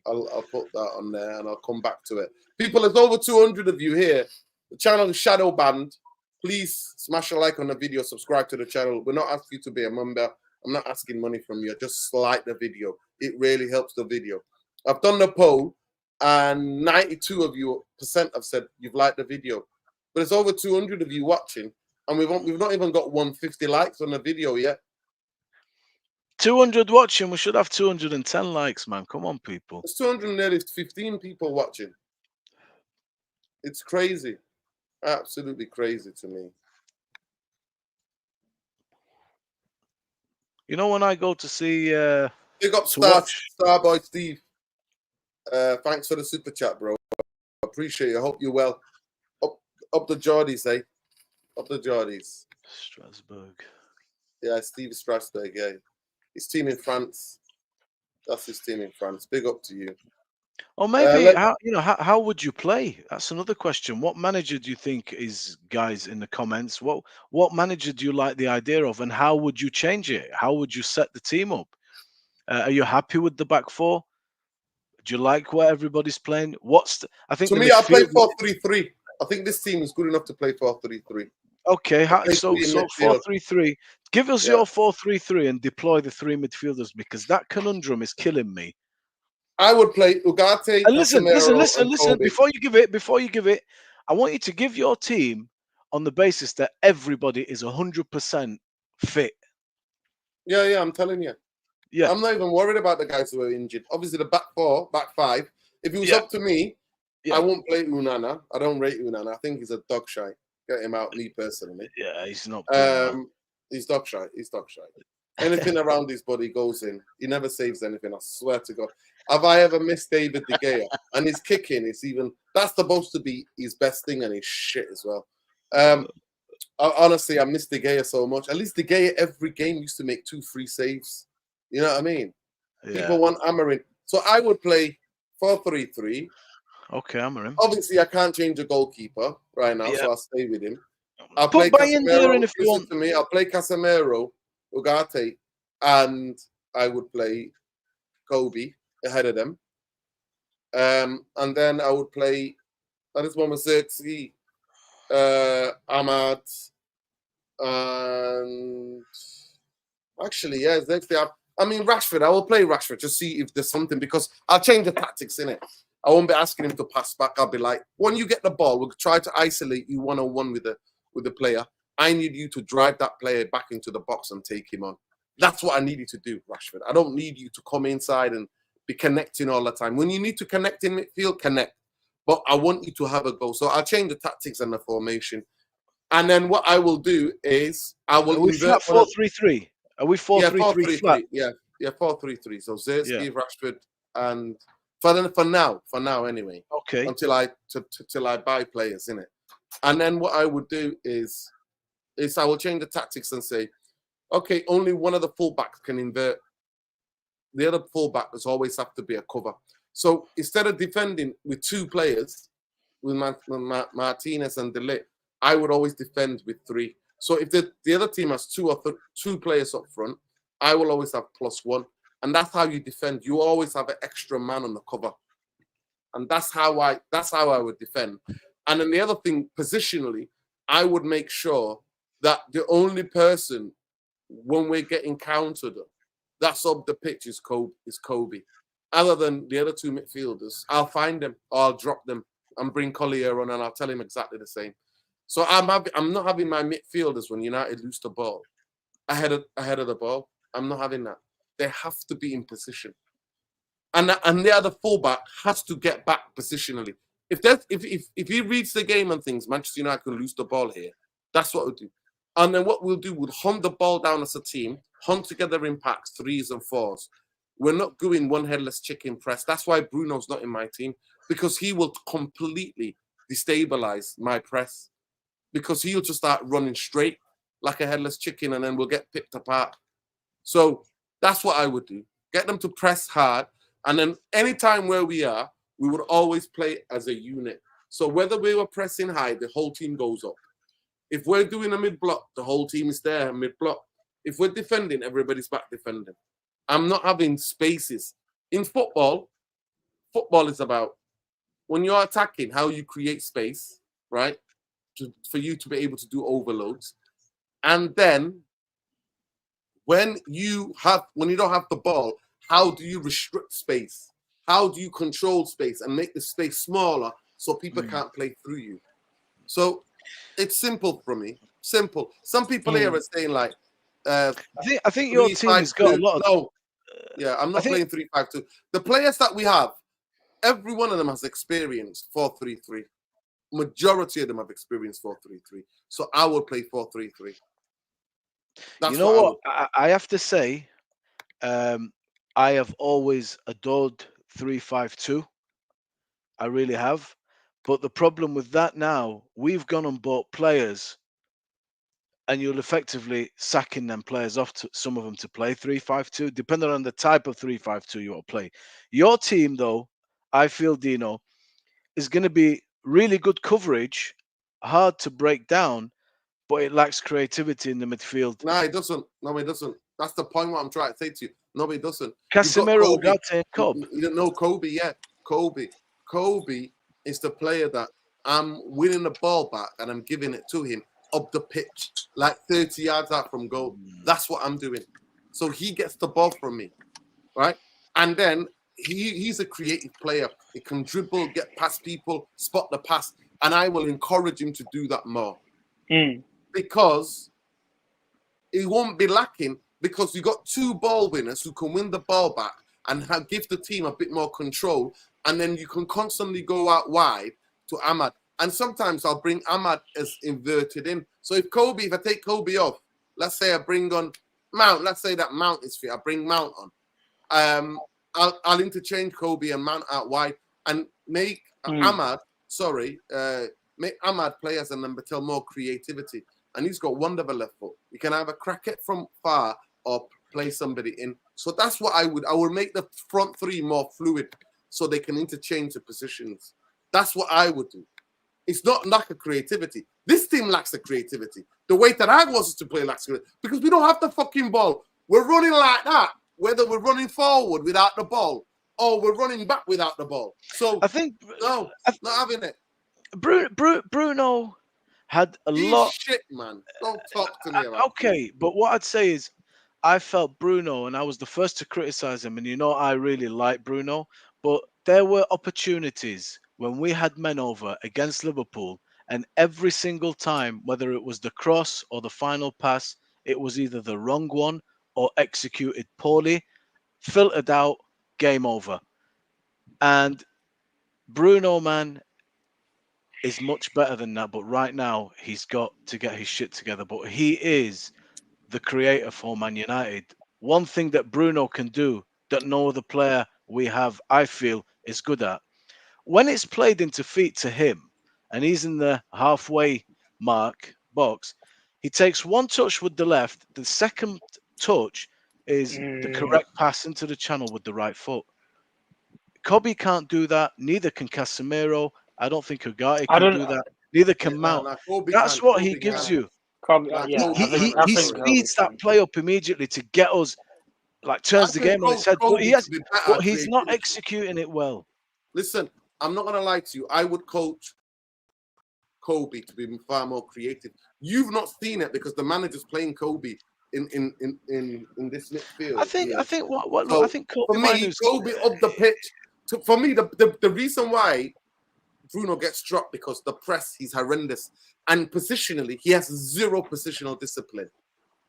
I'll put that on there and I'll come back to it. People, there's over 200 of you here. The channel is shadow banned. Please smash a like on the video, subscribe to the channel. We're not asking you to be a member. I'm not asking money from you. Just like the video. It really helps the video. I've done the poll and 92% of you have said you've liked the video. But there's over 200 of you watching and we've not even got 150 likes on the video yet. 200 watching. We should have 210 likes, man. Come on, people. There's 215 people watching. It's crazy. Absolutely crazy to me. You know, when I go to see... Big up Starboy Steve. Thanks for the super chat, bro. Appreciate it. I hope you're well. Up the Geordies, eh? Up the Geordies. Strasbourg. Yeah, Steve Strasbourg, yeah. His team in France. That's his team in France. Big up to you. Or maybe, how would you play? That's another question. What manager do you think is, guys, in the comments? What manager do you like the idea of, and how would you change it? How would you set the team up? Are you happy with the back four? Do you like what everybody's playing? I think to me, I play 4-3-3. I think this team is good enough to play 4-3-3. Okay, so 4-3-3. Give us your 4-3-3 and deploy the 3 midfielders, because that conundrum is killing me. I would play Ugarte. And listen. Before you give it, I want you to give your team on the basis that everybody is 100% fit. Yeah, I'm telling you. Yeah, I'm not even worried about the guys who are injured. Obviously, the back 5. If it was up to me, I won't play Unana. I don't rate Unana. I think he's a dog shite. Get him out, me personally. Yeah, he's not. He's dog shite. Anything around his body goes in. He never saves anything. I swear to God. Have I ever missed David De Gea? And his kicking is that's supposed to be his best thing, and he's shit as well. Honestly, I miss De Gea so much. At least De Gea every game used to make 2 free saves. You know what I mean? Yeah. People want Amorim. So I would play 4-3-3. Okay, Amorim. Obviously, I can't change a goalkeeper right now, so I'll stay with him. I'll play Casemiro. If you want to me, I'll play Casemiro, Ugarte, and I would play Kobe ahead of them. And then I would play. That is one with Xerxes. Ahmad, and actually, yeah, next day. I mean, Rashford. I will play Rashford to see if there's something because I'll change the tactics in it. I won't be asking him to pass back. I'll be like, when you get the ball, we'll try to isolate you 1-on-1 with the player. I need you to drive that player back into the box and take him on. That's what I need you to do, Rashford. I don't need you to come inside and be connecting all the time. When you need to connect in midfield, connect. But I want you to have a go. So I'll change the tactics and the formation. And then what I will do is I will Are we invert flat 4-3-3? Are we 4-3-3 flat? 4-3-3. Yeah, 4-3-3. So Zertsky, Yeah. Rashford, and for now anyway. Okay. Until I buy players in it. And then what I would do is I will change the tactics and say, okay, only one of the fullbacks can invert. The other fullback does always have to be a cover. So instead of defending with two players, with Martinez and De Ligt, I would always defend with three. So if the other team has two players up front, I will always have +1. And that's how you defend. You always have an extra man on the cover. And that's how I would defend. And then the other thing, positionally, I would make sure that the only person when we're getting countered that's up the pitch is Kobe. Other than the other two midfielders, I'll find them or I'll drop them and bring Collier on and I'll tell him exactly the same. So I'm not having my midfielders when United lose the ball ahead of the ball. I'm not having that. They have to be in position. And the other fullback has to get back positionally. If he reads the game and things, Manchester United can lose the ball here. That's what we'll do. And then what we'll do, we'll hunt the ball down as a team, hunt together in packs, 3s and 4s. We're not doing one headless chicken press. That's why Bruno's not in my team, because he will completely destabilize my press. Because he'll just start running straight like a headless chicken and then we'll get picked apart. So that's what I would do. Get them to press hard. And then anytime where we are, we would always play as a unit. So whether we were pressing high, the whole team goes up. If we're doing a mid-block, the whole team is there, mid-block. If we're defending, everybody's back defending. I'm not having spaces. In football is about when you're attacking, how you create space, right? For you to be able to do overloads. And then when you don't have the ball, how do you restrict space? How do you control space and make the space smaller so people can't play through you? So it's simple for me. Simple. Some people here are saying like, I think your team has got a lot of. No, yeah, I'm not playing 3-5-2. The players that we have, every one of them has experienced 4-3-3. Majority of them have experienced 4-3-3. So I will play 4-3-3. You know what? I have to say, I have always adored 3-5-2. I really have. But the problem with that now, we've gone and bought players, and you're effectively sacking them players off to some of them to play 3-5-2, depending on the type of 3-5-2 you want to play. Your team, though, I feel, Dino, is going to be really good coverage, hard to break down, but it lacks creativity in the midfield. No, it doesn't. No, it doesn't. That's the point what I'm trying to say to you. No, it doesn't. Casemiro, Ugarte, and Cobb. You don't know Kobe yet. Kobe is the player that I'm winning the ball back and I'm giving it to him up the pitch, like 30 yards out from goal. That's what I'm doing. So he gets the ball from me, right? And then he's a creative player. He can dribble, get past people, spot the pass, and I will encourage him to do that more. Because he won't be lacking, because you got two ball winners who can win the ball back and give the team a bit more control, and then you can constantly go out wide to Ahmad. And sometimes I'll bring Ahmad as inverted in. So if I take Kobe off, let's say I bring on Mount, let's say that Mount is fit, I bring Mount on. I'll interchange Kobe and Mount out wide and make Ahmad play as a number 10, more creativity. And he's got wonderful left foot. You can either crack it from far or play somebody in. So that's what I would make the front three more fluid so they can interchange the positions. That's what I would do. It's not lack of creativity. This team lacks the creativity. The way that I was to play lacks creativity because we don't have the fucking ball. We're running like that, whether we're running forward without the ball or we're running back without the ball. So I think no, not having it. Bruno, had a He's lot. shit, man. Don't talk to me about Okay, but what I'd say is, I felt Bruno, and I was the first to criticize him. And I really like Bruno, but there were opportunities when we had men over against Liverpool, and every single time, whether it was the cross or the final pass, it was either the wrong one or executed poorly, filtered out, game over. And Bruno, man, is much better than that. But right now, he's got to get his shit together. But he is the creator for Man United. One thing that Bruno can do that no other player we have, I feel, is good at. When it's played into feet to him, and he's in the halfway mark box, he takes one touch with the left. The second touch is the correct pass into the channel with the right foot. Kobe can't do that. Neither can Casemiro. I don't think Ugarte I can don't. do that. Neither Yeah, can Mount. Kobe That's can. what he Kobe gives can. you. Yeah, Kobe He, can. I he think speeds that Kobe play can. up immediately to get us, like I turns the think game on its head. But Kobe he to has, be better but at he's not creativity. executing it well. Listen, I'm not gonna lie to you. I would coach Kobe to be far more creative. You've not seen it because the manager's playing Kobe in this midfield. I think what look, I So think for Kobe me, Mainoo's Kobe up the pitch. For me, the reason why Bruno gets dropped because the press, he's horrendous. And positionally, he has zero positional discipline.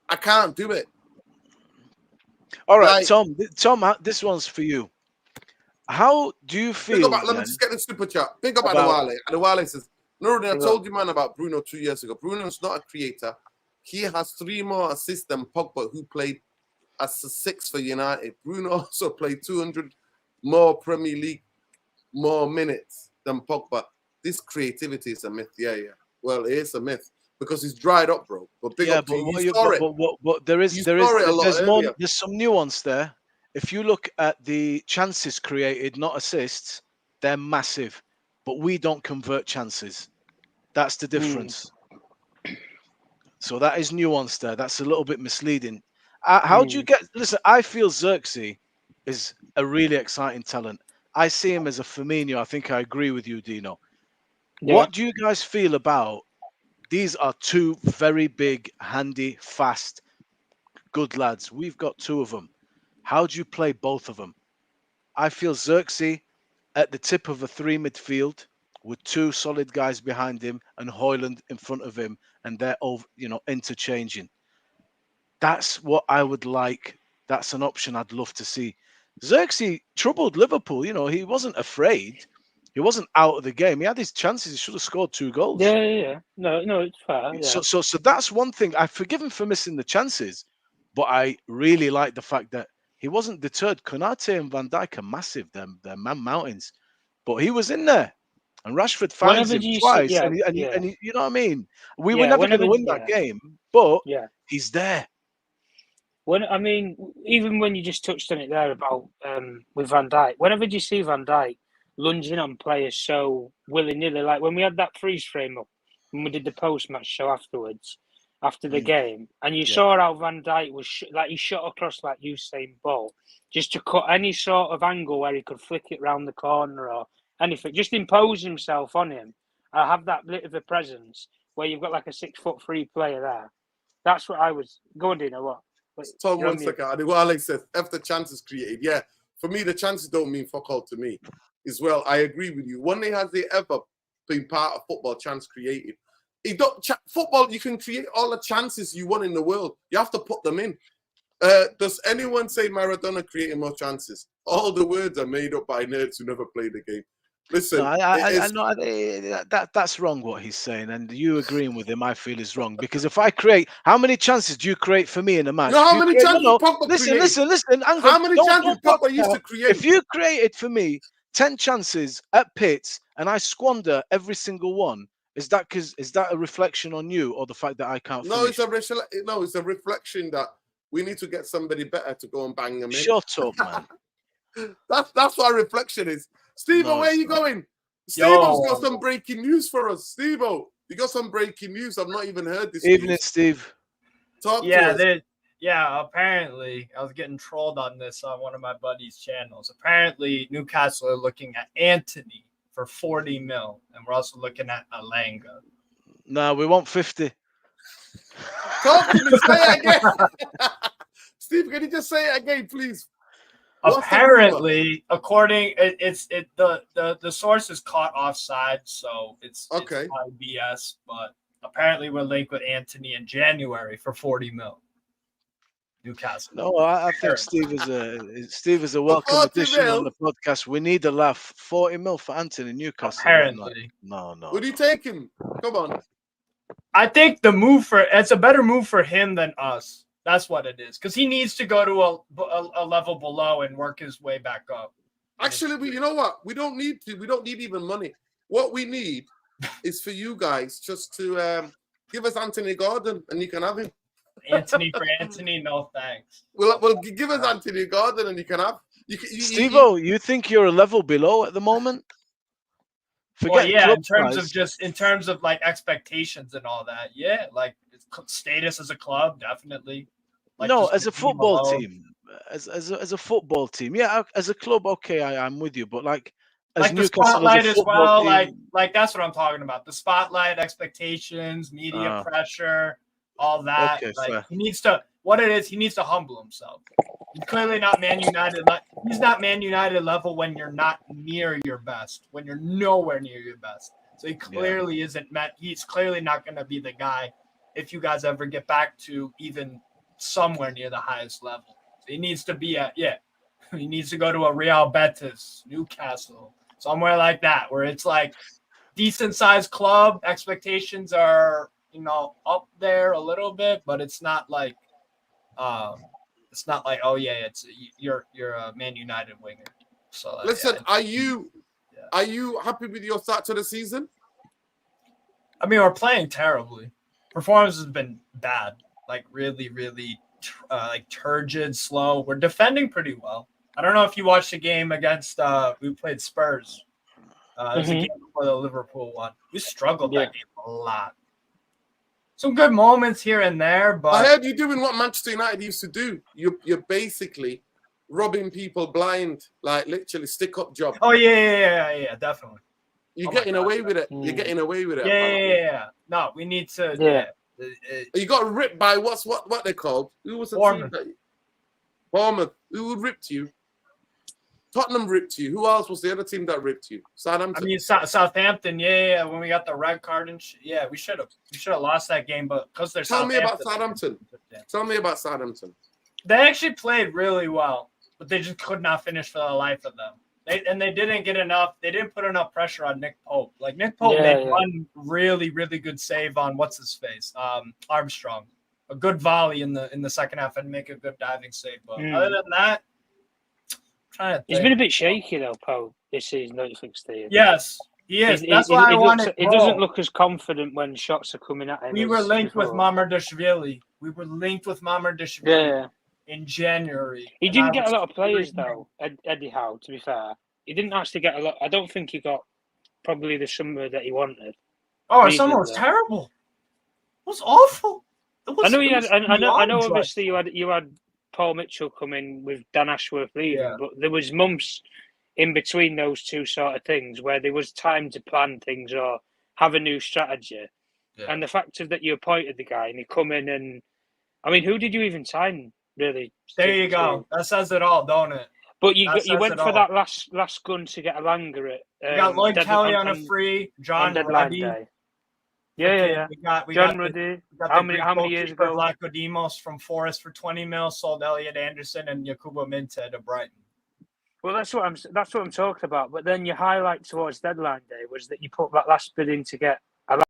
I can't do it. all right, Like, Tom. Tom, this one's for you. How do you feel let me then just get the super chat. Big up about? Adewale. Adewale says, Nuruddin, I Big told you, man, about Bruno 2 years ago. Bruno's not a creator. He has 3 more assists than Pogba, who played as a 6 for United. Bruno also played 200 more Premier League, more minutes than Pogba. This creativity is a myth. Yeah. Well, it is a myth because he's dried up, bro. But big Yeah, up to but you. what You you saw it. but there is You saw it a lot there's more, earlier. there's some nuance there. If you look at the chances created, not assists, they're massive, but we don't convert chances. That's the difference. So that is nuance there. That's a little bit misleading. How do you get? Listen, I feel Xerxes is a really exciting talent. I see him as a Firmino. I think I agree with you, Dino. Yeah. What do you guys feel about? These are 2 very big, handy, fast, good lads. We've got 2 of them. How do you play both of them? I feel Xerxes at the tip of a 3 midfield with 2 solid guys behind him and Hoyland in front of him, and they're over, interchanging. That's what I would like. That's an option I'd love to see. Xerxes troubled Liverpool. He wasn't afraid. He wasn't out of the game. He had his chances. He should have scored 2 goals. Yeah. No, it's fair. Yeah. So that's one thing. I forgive him for missing the chances, but I really like the fact that he wasn't deterred. Konate and Van Dijk are massive. They're man mountains, but he was in there, and Rashford finds Whenever him you see, twice, and he, you know what I mean. We were yeah. never going to win that game, but he's there. Even when you just touched on it there about with Van Dijk, whenever you see Van Dijk lunging on players so willy-nilly, like when we had that freeze frame up, when we did the post-match show afterwards, after the game, and you saw how Van Dijk was like he shot across like Usain Bolt, just to cut any sort of angle where he could flick it round the corner or anything, just impose himself on him. I have that bit of a presence where you've got like a 6'3" player there. That's what I was going to, or what? Tom, 1 second. What Alex says, if the chances created, yeah. For me, the chances don't mean fuck all to me. As well, I agree with you. When has they ever been part of football chance created? Football, you can create all the chances you want in the world. You have to put them in. Does anyone say Maradona created more chances? All the words are made up by nerds who never played the game. Listen, I know that's wrong what he's saying, and you agreeing with him, I feel is wrong. Because if I create, how many chances do you create for me in a match? No, how many chances Pogba listen, created? listen. How many chances Pogba used to create? If you created for me 10 chances at pits and I squander every single one, is that a reflection on you or the fact that I can't finish? It's a reflection that we need to get somebody better to go and bang them in. Shut up, man. That's what a reflection is. Steve-O, where are you going? Steve-O's got some breaking news for us. Steve-O, you got some breaking news. I've not even heard this. Evening, news. Steve. Talk to us. Apparently, I was getting trolled on this on one of my buddies' channels. Apparently, Newcastle are looking at Anthony for 40 mil, and we're also looking at Alanga. No, we want 50. Talk to me. Say it again. Steve, can you just say it again, please? Apparently, according the source is caught offside, so it's probably BS. But apparently, we're linked with Anthony in January for 40 mil. Newcastle. No, I think Steve is a welcome addition on the podcast. We need a laugh. 40 mil for Anthony Newcastle. Apparently, no. Would you take him? Come on. I think it's a better move for him than us. That's what it is, because he needs to go to a level below and work his way back up. Actually, you know what? We don't need to. We don't need even money. What we need is for you guys just to give us Anthony Gordon, and you can have him. Anthony for Anthony, no thanks. Well, give us Anthony Gordon, and you can have. Steve-O, you think you're a level below at the moment? In terms of like expectations and all that, yeah, like status as a club, definitely. Like, no, as a football team, as a football team, yeah, as a club, okay, I'm with you, but like the Newcastle spotlight as as well, like that's what I'm talking about. The spotlight, expectations, media pressure, all that. Okay, like he needs to. What it is, he needs to humble himself. He's clearly not Man United. He's not Man United level when you're not near your best, when you're nowhere near your best. So he clearly isn't met. He's clearly not going to be the guy if you guys ever get back to even somewhere near the highest level. So he needs to be he needs to go to a Real Betis, Newcastle, somewhere like that, where it's like decent sized club. Expectations are, up there a little bit, but it's not like, you're a Man United winger. So listen, are you happy with your start to the season? I mean, we're playing terribly. Performance has been bad, like really, really, like turgid, slow. We're defending pretty well. I don't know if you watched the game against we played Spurs. It was a game before the Liverpool one. We struggled that game a lot. Some good moments here and there, but I heard you doing what Manchester United used to do. You're basically robbing people blind, like literally stick-up job. Oh yeah, definitely. You're getting away with it. You're getting away with it. Yeah. No, we need to. You got ripped by what they called? Who was the team that? Bournemouth. Who ripped you? Tottenham ripped you. Who else was the other team that ripped you? Southampton. I mean, Southampton. Yeah. When we got the red card and we should have lost that game, but because they're Tell me about Southampton. Tell me about Southampton. They actually played really well, but they just could not finish for the life of them. They didn't get enough. They didn't put enough pressure on Nick Pope. Like Nick Pope made one really, really good save on what's his face, Armstrong. A good volley in the second half and make a good diving save. But other than that, he's been a bit shaky though, Pope, this season. Don't you think, Steve? Yes, he is. That's why I wanted. He doesn't look as confident when shots are coming at him. We were linked with Mamardashvili. In January. He didn't get a lot of players though, Eddie Howe, to be fair. He didn't actually get a lot. I don't think he got probably the summer that he wanted. Oh, our summer was terrible. It was awful. I know obviously you had Paul Mitchell come in with Dan Ashworth leaving, but there was months in between those two sort of things where there was time to plan things or have a new strategy. Yeah. And the fact that you appointed the guy and he come in and, I mean, who did you even sign? Really, there you go. That says it all, don't it? But you went for that last gun to get Alanga at. We got Lloyd Kelly on a free. John Ruddy. Yeah. We John Ruddy. How many years ago? Vlaco Dimos from Forest for 20 mil. Sold Elliot Anderson and Yakuba Minte to Brighton. Well, that's what I'm talking about. But then your highlight towards deadline day was that you put that last bid in to get Alanga.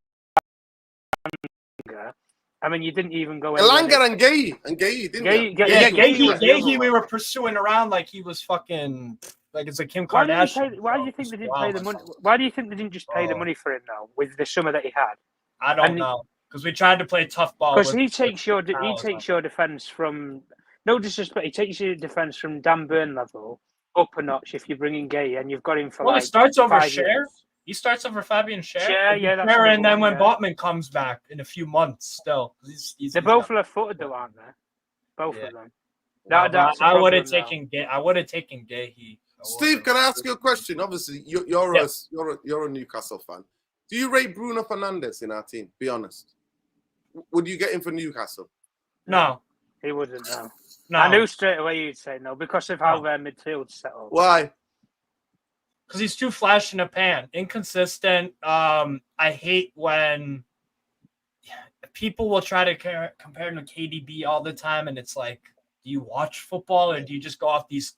I mean, you didn't even go. Elanga and Gay, didn't you? Gay, we were pursuing around like he was fucking like it's a Kim Kardashian. Why do you think they didn't pay the money? Why do you think they didn't just pay the money for him now with the summer that he had? I don't know because we tried to play tough ball. Because he takes your defense from no disrespect. He takes your defense from Dan Burn level up a notch if you bring in Gay and you've got him for. Well, it starts over Cher. He starts over Fabian Cher. That's and then when Botman comes back in a few months, still, they're both left-footed, though, aren't they? Both of them. I would have taken Gay. Steve, can I ask you a question? Obviously, you're a Newcastle fan. Do you rate Bruno Fernandes in our team? Be honest. Would you get him for Newcastle? No. He wouldn't, no. No. I knew straight away you'd say no because of how their midfield's set up. Why? Because he's too flash in the pan. Inconsistent. I hate when people will try to compare him to KDB all the time, and it's like, do you watch football or do you just go off these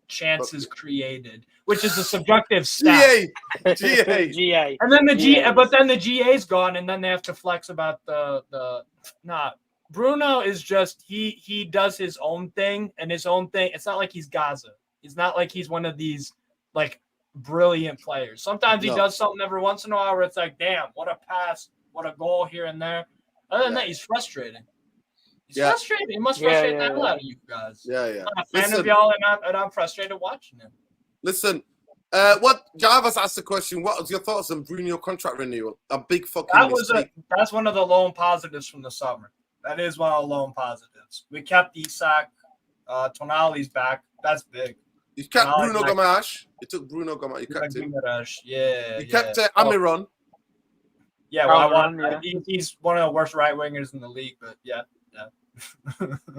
chances created, which is a subjective stat? GA. And then the GA's gone, and then they have to flex about the Bruno is just he does his own thing, and his own thing. It's not like he's Gaza. He's not like he's one of these like brilliant players. Sometimes he does something every once in a while where it's like, damn, what a pass, what a goal here and there. Other than that, he's frustrating. He's frustrating. He must frustrate the hell out of you guys. Yeah. I'm a fan of y'all, and I'm frustrated watching him. Listen, what Jarvis asked the question, what was your thoughts on Bruno contract renewal? A big fucking mistake. That's one of the lone positives from the summer. That is one of the lone positives. We kept Isak, Tonali's back. That's big. You kept Bruno Gomes. You took Bruno Gomes. You kept him. Yeah. You kept Amiron. Yeah, well, he's one of the worst right wingers in the league, but yeah.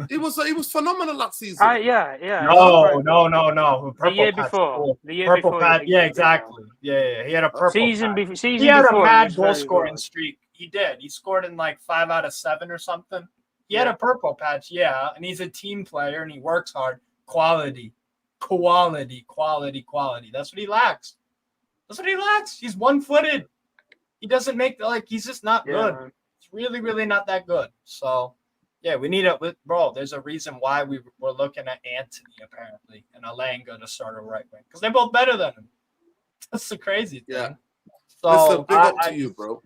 He was phenomenal last season. Yeah. No. The year before. Yeah, exactly. Yeah. He had a purple season patch. before. He had a mad goal scoring streak. He did. He scored in like 5 out of 7 or something. He had a purple patch, and he's a team player and he works hard. Quality. That's what he lacks. He's one-footed. He doesn't make he's just not good. Man. It's really, really not that good. So, yeah, we need there's a reason why we're looking at Anthony, apparently, and Alanga to start a right wing. Because they're both better than him. That's the crazy thing. Yeah. So, listen, big up to you, bro.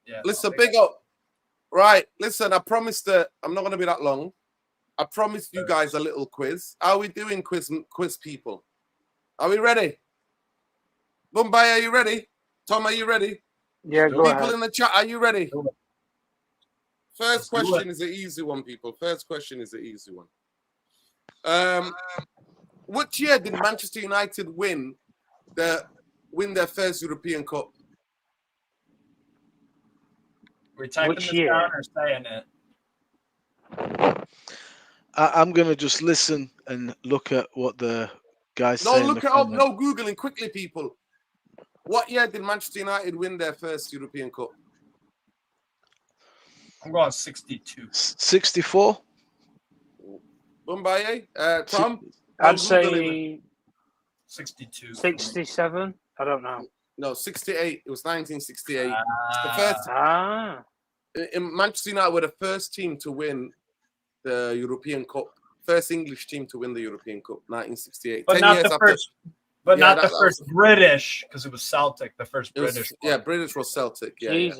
Yeah. Listen, big up. Right. Listen, I promised that I'm not going to be that long. I promised you guys a little quiz. How are we doing, quiz people? Are we ready? Mumbai, are you ready? Tom, are you ready? Yeah, go people ahead. in the chat, are you ready? First Let's do question is an easy one, people. Which year did Manchester United win their first European Cup? We're typing Which this year? down or saying it? I'm going to just listen and look at what the guys say. No, look it up. No, Googling quickly, people. What year did Manchester United win their first European Cup? I'm going 62. 64? Mumbai, Tom? I'd say 62. 67. I don't know. No, 68. It was 1968. It's the first. In Manchester United were the first team to win the European Cup. First English team to win the European Cup, 1968. But not the first. But not the first British, because it was Celtic. The first British. British was Celtic. Yeah, Jesus.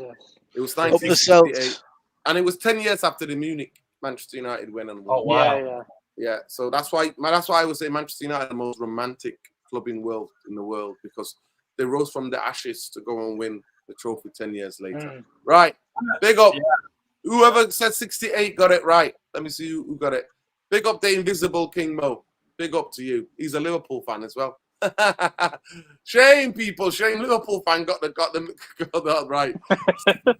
It was 1968, and it was 10 years after the Munich Manchester United win and won. Oh wow! Yeah. So that's why I would say Manchester United the most romantic club in the world because they rose from the ashes to go and win the trophy 10 years later. Right. Big up. Yeah. Whoever said 68 got it right. Let me see who got it. Big up the invisible King Mo. Big up to you. He's a Liverpool fan as well. Shame, people. Shame, Liverpool fan got that right.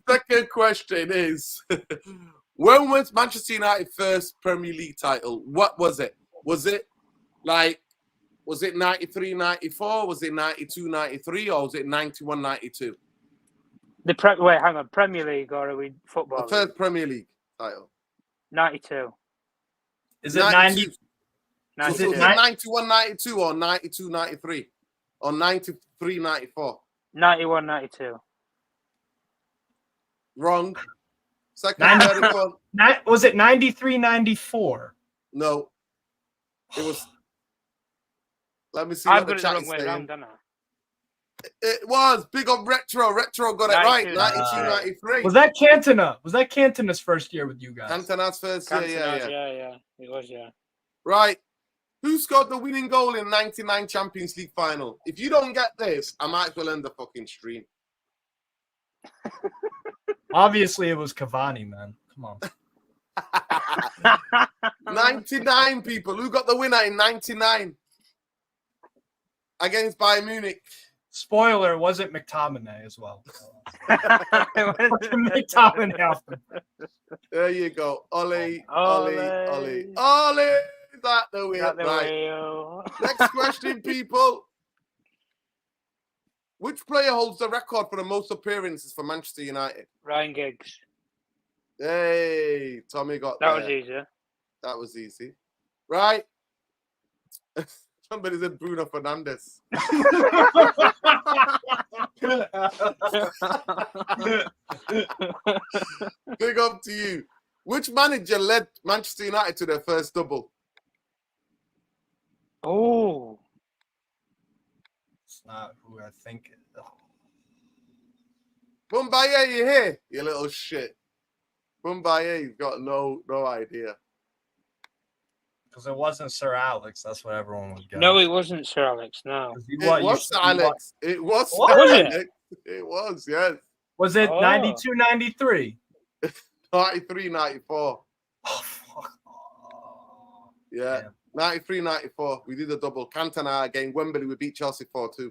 Second question is, when was Manchester United first Premier League title? What was it? Was it 93, 94? Was it 92, 93? Or was it 91, 92? Wait, hang on. Premier League or are we football? The first Premier League title. 92. Is it 90? Is it 91, 92 or 92, 93? Or 93, 94? 91, 92. Wrong. Second, third one. Was it 93, 94? No. It was. Let me see I've what the got it chat the wrong is way saying. around, don't I? It was. Big up Retro. Retro got it right. 92, 93. Was that Cantona? Was that Cantona's first year with you guys? Cantona's first year, Yeah. It was, yeah. Right. Who scored the winning goal in 99 Champions League final? If you don't get this, I might as well end the fucking stream. Obviously, it was Cavani, man. Come on. 99 people. Who got the winner in 99? Against Bayern Munich. Spoiler, it wasn't McTominay as well. McTominay. There you go. Ollie. That the way. Right. Next question, people. Which player holds the record for the most appearances for Manchester United? Ryan Giggs. Hey, Tommy got That there. was easy. That was easy. Right. Somebody said Bruno Fernandes. Big up to you. Which manager led Manchester United to their first double? Oh. It's not who I think. Mumbai, you here? You little shit. Mumbai, you've got no idea. Because it wasn't Sir Alex. That's what everyone was getting. No, it wasn't Sir Alex. No. It was Sir Alex. It was What? Sir Alex. It was, yes. Was it 92, 93? 93, 94. Oh, fuck. Yeah. 93, 94. We did a double. Cantona again. Wembley, we beat Chelsea 4-2.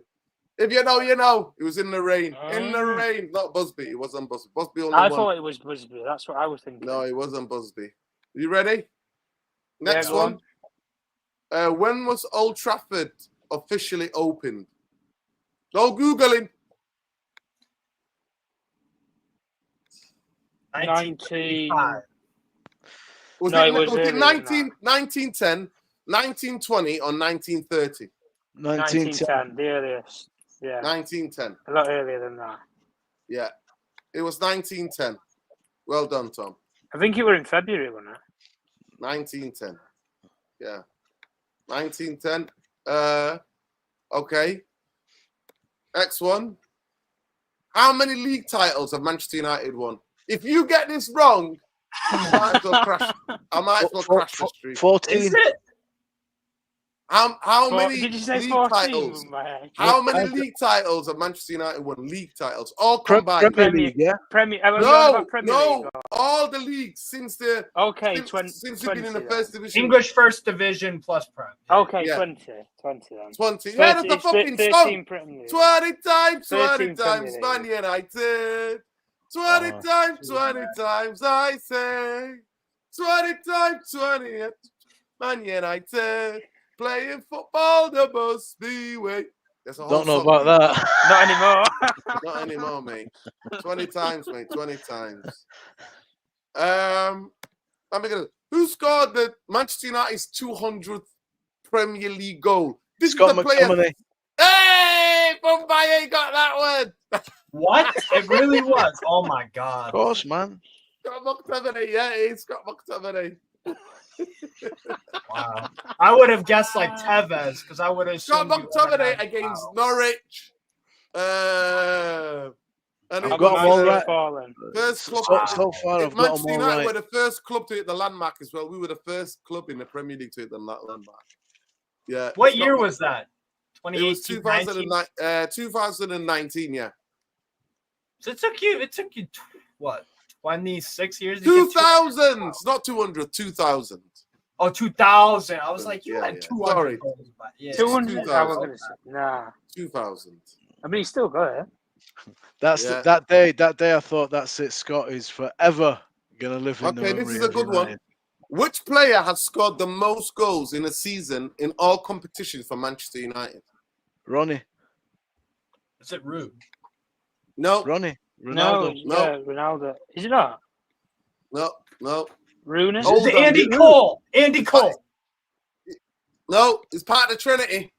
If you know, you know. It was in the rain. In the rain. Not Busby. It wasn't Busby. Busby only I won. thought it was Busby. That's what I was thinking. No, it wasn't Busby. You ready? Next go one. When was Old Trafford officially opened? No Googling. 1995. Was No, it, it was was it earlier 1910, 1920, or 1930? 1910, the earliest. Yeah. 1910. A lot earlier than that. Yeah. It was 1910. Well done, Tom. I think you were in February, wasn't it? 1910. Yeah. 1910. Okay. Next one. How many league titles have Manchester United won? If you get this wrong, I might as well crash. I might as well crash the street. 14. Is it? How many Did you say league 14? titles? How many league titles have Manchester United won? League titles, all combined. Premier League, yeah. No, all the leagues since the since they've been in the first division. English first division plus Prem. Okay, Yeah. 20 then. 20. Yeah, that's the fucking 13 song. Premier League. 20 times, 13 times, Man Premier United. 20 times, 20 times, I say. 20 times, 20, Man United. Playing football, the must be way. Don't know about that. Not anymore. Not anymore, mate. 20 times, mate. 20 times. Who scored the Manchester United's 200th Premier League goal? This Scott is the player. McTominay. Hey, Mumbai got that one. What? It really was. Oh my god. Of course, man. Scott McTominay, yeah, it's Scott McTominay. Wow. I would have guessed like Tevez because I would have Scott McTominay against Norwich. And I've got them all right. First club. So far, I've got Manchester them all United right. were the first club to hit the landmark as well. We were the first club in the Premier League to hit the landmark. Yeah. What year was that? It was 2019, yeah. So it took you what? 26 years? 2000s, not 200, 2000. Oh, 2000. I was like, you had 200 Sorry. goals. But yeah. 200? Nah. 2000. I mean, he's still got it. That day I thought that's it. Scott is forever gonna live in the memory. Okay, this is a of good United. one. Which player has scored the most goals in a season in all competitions for Manchester United? Ronnie. Is it Rude? No. Ronnie. No, Ronaldo. yeah, Ronaldo. Is it not? No. Rooney? Oh, Is it Andy Cole? Andy Cole. No, it's part of the Trinity.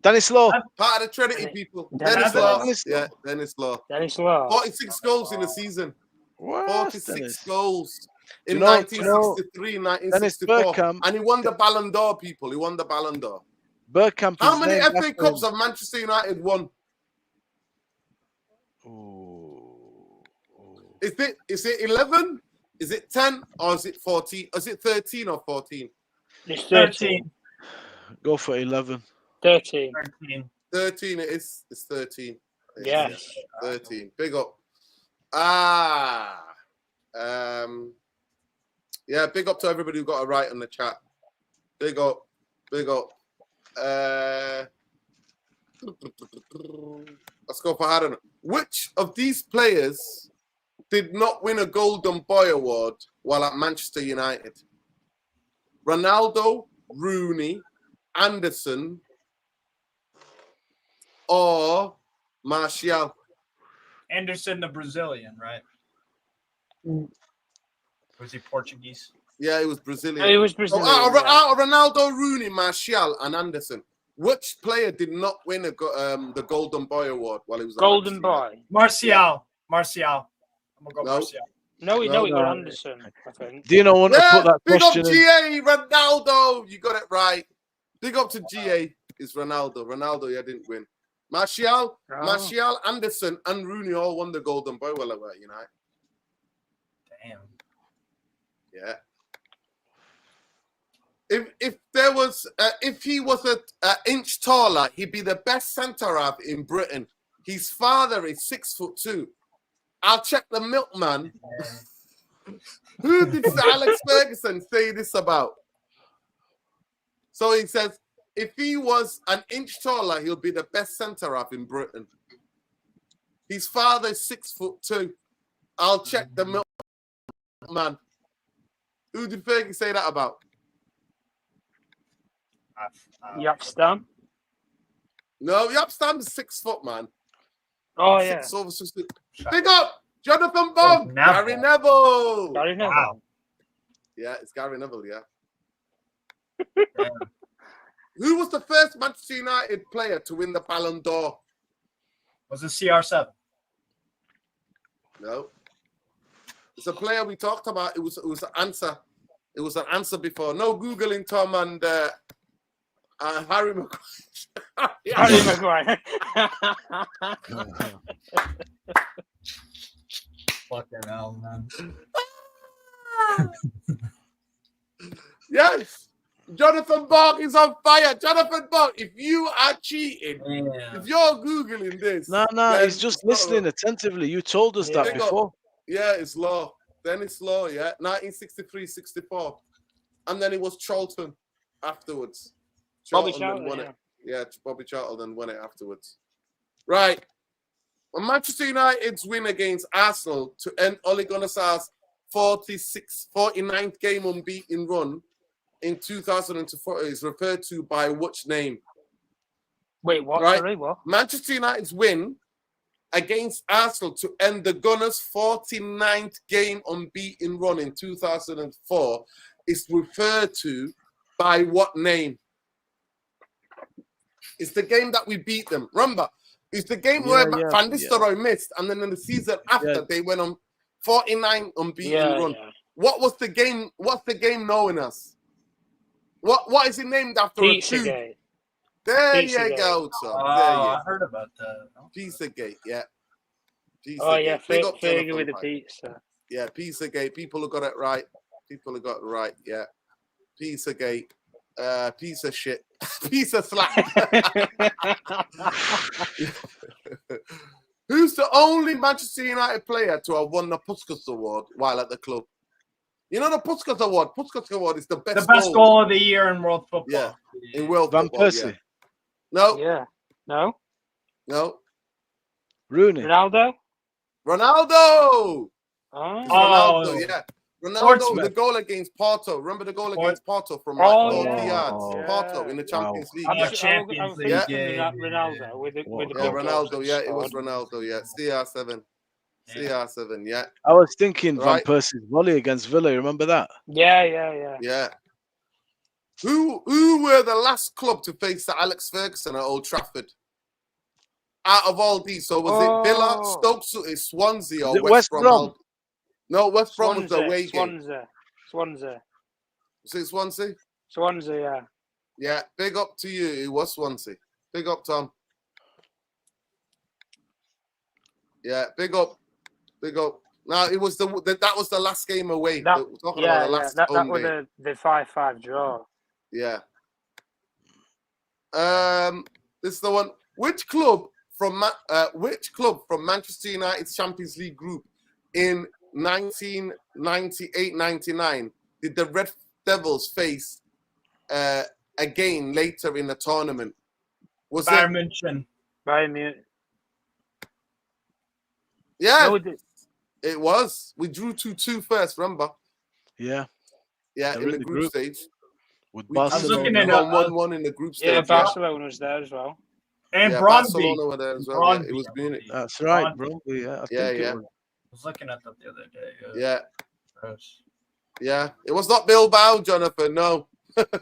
Dennis Law. Part of the Trinity, people. Dennis Law. Law. Yeah, Dennis Law. Dennis Law. 46 goals in a season. What? 46 goals in Do you know- 1963, 1964. Bergkamp- And he won the Ballon d'Or, people. He won the Ballon d'Or. Bergkamp. How is many named FA after Cups him. have Manchester United won? Is it 11? Is it 10? Or is it 14? Is it 13 or 14? It's 13. Go for 11. 13. 13 it is. It's 13. Yes. 13. Big up. Yeah, big up to everybody who got it right in the chat. Big up. Let's go for harder. Which of these players did not win a Golden Boy Award while at Manchester United? Ronaldo, Rooney, Anderson, or Martial? Anderson, the Brazilian, right? Was he Portuguese? Yeah, it was Brazilian. It was Brazilian. Out of Ronaldo, Rooney, Martial, and Anderson, which player did not win the Golden Boy Award while he was Golden Boy? Martial. I'm gonna go No. Martial. No, it No. was Anderson, I think. Dino want to put that big up question in? GA, Ronaldo. You got it right. Big up to GA. It's Ronaldo. Ronaldo, didn't win. Martial, Anderson, and Rooney all won the Golden Boy while they were at United. Damn. Yeah. If he was an inch taller, he'd be the best centre half in Britain. His father is 6'2". I'll check the milkman. Who did Sir Alex Ferguson say this about? So he says, if he was an inch taller, he'll be the best centre half in Britain. His father is 6'2". I'll check the milkman. Who did Fergie say that about? Yapstam? No, Yapstam's 6 foot, man. Oh, yeah. Big up! Jonathan Bond! Gary Neville! Gary Neville. Wow. Yeah, it's Gary Neville, yeah. Who was the first Manchester United player to win the Ballon d'Or? Was it CR7? No. It's a player we talked about. It was an answer. It was an answer before. No Googling, Tom, and Harry Maguire. Harry Maguire. Fucking hell, man. Yes. Jonathan Bark is on fire. Jonathan Bark, if you are cheating, if you're Googling this. No, he's just listening attentively. You told us that before. Yeah, it's Law. Then it's Law, yeah. 1963-64. And then it was Charlton afterwards. Bobby Charlton won it. Yeah, Bobby Charlton won it afterwards. Right. When Manchester United's win against Arsenal to end Ole Gunnar Solskjaer's 49th game unbeaten run in 2004 is referred to by which name? Wait, what? Right? Sorry, what? Manchester United's win against Arsenal to end the Gunners' 49th game unbeaten run in 2004 is referred to by what name? It's the game that we beat them. Remember, it's the game where Van Nistelrooy missed, and then in the season after they went on 49 unbeaten run. Yeah. What was the game? What's the game knowing us? What is it named after? Pizzagate. There Pizzagate. you go, Tom. I heard about that. Pizzagate, yeah. Pizzagate. Oh, yeah, Big up Fergie Jonathan with the Wright. pizza. Yeah, Pizzagate. People have got it right. People have got it right, yeah. Pizzagate. Piece of shit. Piece of slack. Who's the only Manchester United player to have won the Puskas Award while at the club? You know the Puskas Award? Puskas Award is the best goal of the year in world football. Yeah, in world Van football. Persie. Yeah. No. Yeah. No? No. Rooney. Ronaldo? Ronaldo! Oh, Yeah. Ronaldo, Portsmouth. the goal against Porto. Remember the goal against Porto from 40 yards? yeah. Porto in the Champions League. Oh, I Champions was League. thinking Ronaldo with the Yeah, big Ronaldo, goals yeah, he it was scored. Ronaldo, yeah. CR7. CR7, yeah. I was thinking Right. Van Persie's volley against Villa. Remember that? Yeah. Yeah. Who were the last club to face Sir Alex Ferguson at Old Trafford? Out of all these, so was it Villa, Stoke City, Swansea, or Is it West Brom? Brom? No, West Brom was the away game. Swansea. Was it Swansea? Swansea, yeah. Yeah, big up to you. It was Swansea. Big up, Tom. Yeah, big up. Big up. Now, it was that was the last game away. That, We're talking yeah, about the last that home was game. the 5-5 draw. Yeah. This is the one. Which club from Manchester United's Champions League group in 1998-99 did the Red Devils face again later in the tournament? Was Bayern München. Bayern Munich. Yeah, No, it was. We drew 2-2 first, remember? Yeah. Yeah, They're in the group stage. With We drew looking Barcelona. at 1-1 in the group yeah, stage. Barcelona was there as well. And Yeah, Brøndby. Barcelona were there as well. Yeah, it was Brøndby, Munich. That's right, Brøndby. bro. Yeah, I Yeah, think yeah. it was. I was looking at that the other day. Yeah, Gross. yeah. It was not Bilbao, Jonathan. No,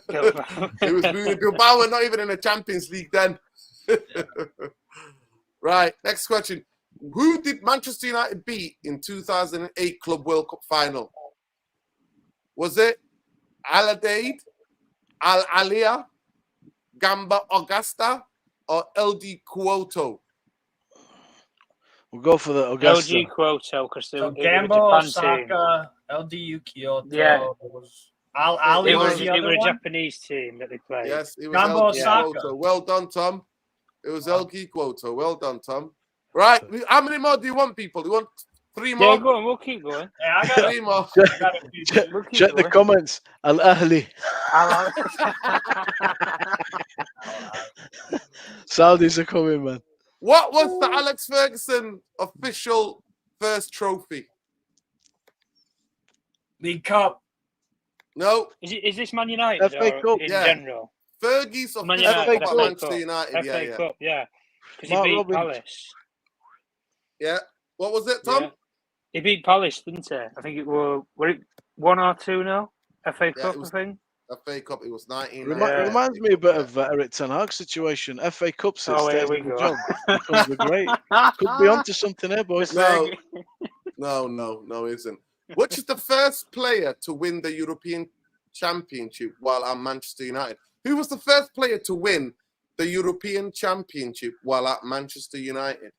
Bilbao. it was Munich. Bilbao were not even in the Champions League then. Right. Next question. Who did Manchester United beat in 2008 Club World Cup final? Was it Al Adaid, Al Alia, Gamba Augusta, or LD Kyoto? We'll go for the Augusta. LG Kyoto because they So were a Gambo, Japan team. Osaka, LDU Kyoto. Yeah. Ali It was was, the it other was a one. Japanese team that they played. Yes, it was Gamba LG Osaka. Kyoto. Well done, Tom. It was LG Kyoto. Well done, Tom. Right. How many more do you want, people? Do you want 3 more? Yeah, go on. We'll keep going. Hey, I got 3 more. We'll keep Check the going. comments. Al Ahli. Saudis are coming, man. What was the Alex Ferguson official first trophy? League Cup. No, Is this Man United FA or Cup, in yeah. general? Fergie's Man official United, Cup at FA Manchester Cup. United. FA Yeah, yeah. Cup, yeah. Because he Mark beat Robins. Palace. Yeah. What was it, Tom? Yeah. He beat Palace, didn't he? I think it were it 1 or 2 now? FA Yeah, Cup, it was- I think. FA Cup, it was 19. Yeah. Reminds me a bit of Eric Ten Hag situation. FA Cup sits Oh, here stays we in the go. job. Becomes a great. Could be onto something here, boys. No. No, it isn't. Which is the first player to win the European Championship while at Manchester United? Who was the first player to win the European Championship while at Manchester United?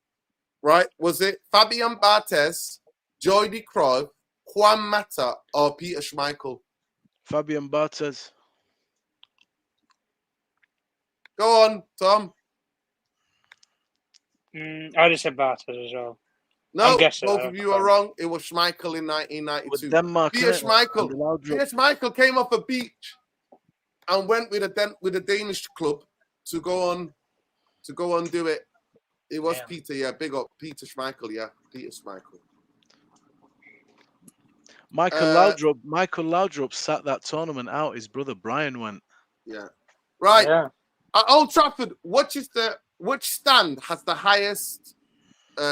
Right? Was it Fabian Barthez, Jordi Cruyff, Juan Mata, or Peter Schmeichel? Fabian Barthez. Go on, Tom. I just said Barthez as well. No, I'm guessing, both I of don't you know. are wrong. It was Schmeichel in With 1992. Denmark. Peter innit? Schmeichel. And Laudrup. Peter Schmeichel came off a beach and went with a Danish club to go on do it. It was Damn. Peter, yeah. Big up Peter Schmeichel, yeah. Peter Schmeichel. Michael Laudrup sat that tournament out. His brother Brian went. Yeah. Right. Yeah. At Old Trafford, which stand has the highest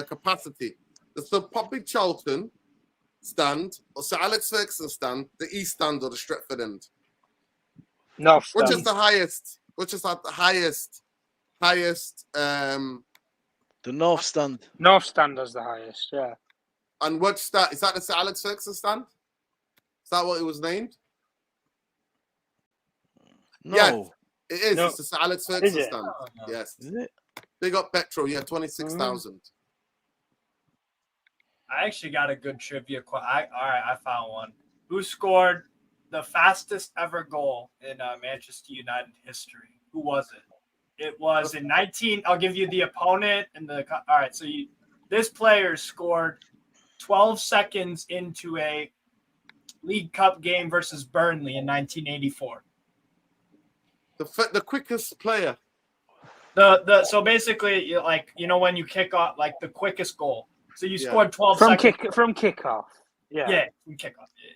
capacity? The Sir Poppy Charlton stand, or Sir Alex Ferguson stand, the East stand, or the Stretford end? North Which Stand. is the highest? Which is at the highest? The North Stand. North Stand has the highest, yeah. And which stand? Is that the Sir Alex Ferguson stand? Is that what it was named? No. Yeah. It is. No. It's the Sir Alex Ferguson it? stand. Oh, no. Yes. Is it? Big up Petro. Yeah, 26,000. I actually got a good trivia. All right, I found one. Who scored the fastest ever goal in Manchester United history? Who was it? It was in 19. I'll give you the opponent and the. All right, so this player scored 12 seconds into a League Cup game versus Burnley in 1984. The quickest player. So basically, when you kick off, like the quickest goal. So you scored 12 From seconds. from kickoff. Yeah. Yeah, from kickoff. Did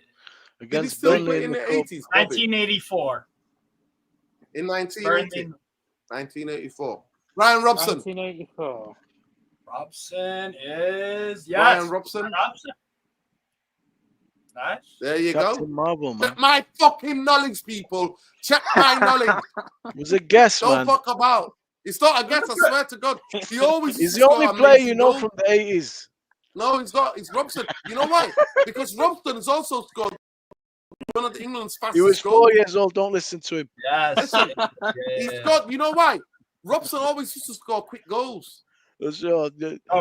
he Against still Burnley play in in the the cup. 80s? Bobby? 1984. In 1980. Burnley. 1984. Ryan Robson. 1984. Robson is Ryan Robson. Robson. Nice. There you Captain go. Marvel, man. Check my fucking knowledge, people. Check my knowledge. It was a guess, Don't man. fuck about. It's not a guess, I swear to God. He always He's used to the only score player amazing you know goals. from the 80s. No, he's not. It's Robson. You know why? Because Robson has also scored one of England's fastest He was goals. 4 years old. Don't listen to him. Yes. Listen, he's got. You know why? Robson always used to score quick goals. Oh,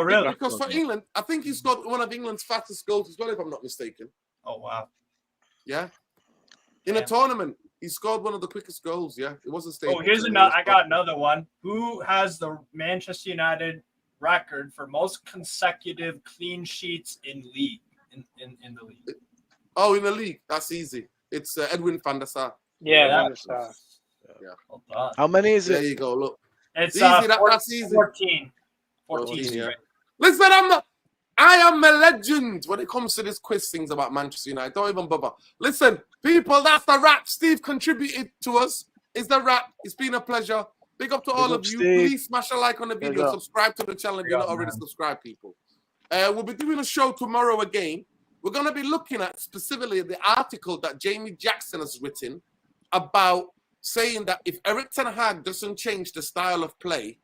really? Because for England, I think he's got one of England's fastest goals as well, if I'm not mistaken. Oh, wow. Yeah. In a tournament, he scored one of the quickest goals. Yeah, it wasn't stable. Oh, here's another. I got another one. Who has the Manchester United record for most consecutive clean sheets in league? In the league. Oh, in the league, that's easy. It's Edwin van der Sar. Yeah, Yeah. that's Well done. How many is There it? you go. Look, It's easy. That's easy. 14. 14, yeah. straight. Listen, I am a legend when it comes to this quiz things about Manchester United. Don't even bother. Listen, people, that's the wrap. Steve contributed to us. It's the wrap. It's been a pleasure. Big up to all of you. Steve. Please smash a like on the video. Subscribe to the channel if you're not already subscribed, people. We'll be doing a show tomorrow again. We're going to be looking at specifically the article that Jamie Jackson has written about saying that if Eric Ten Hag doesn't change the style of play,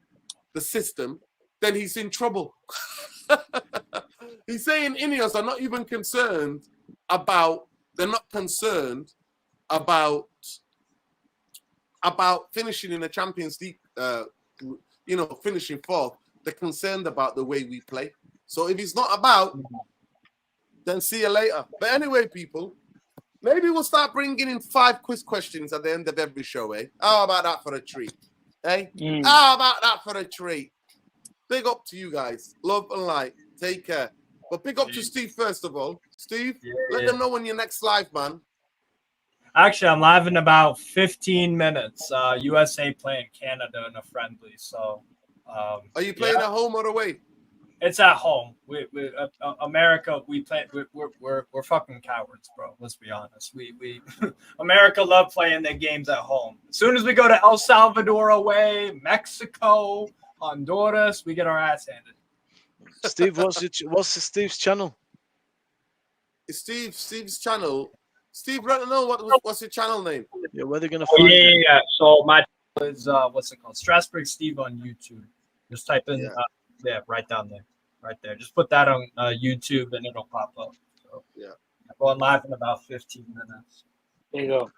the system, then he's in trouble. He's saying Ineos are not even concerned about, they're not concerned about finishing in the Champions League, finishing fourth. They're concerned about the way we play. So if it's not about, then see you later. But anyway, people, maybe we'll start bringing in 5 quiz questions at the end of every show, eh? How about that for a treat? Eh? How about that for a treat? Big up to you guys. Love and light. Take care. But big up to Steve first of all. Steve, let them know when you're next live, man. Actually, I'm live in about 15 minutes. USA playing Canada in a friendly. So, are you playing at home or away? It's at home. We America. We play. We're fucking cowards, bro. Let's be honest. We America love playing their games at home. As soon as we go to El Salvador away, Mexico, Honduras, we get our ass handed. Steve, what's Steve's channel? Steve's channel. Steve, let them know what's your channel name. Yeah, where they're gonna find it. Yeah. So my channel is what's it called? Strasbourg Steve on YouTube. Just type in right down there, right there. Just put that on YouTube and it'll pop up. So I'm going live in about 15 minutes. There you go.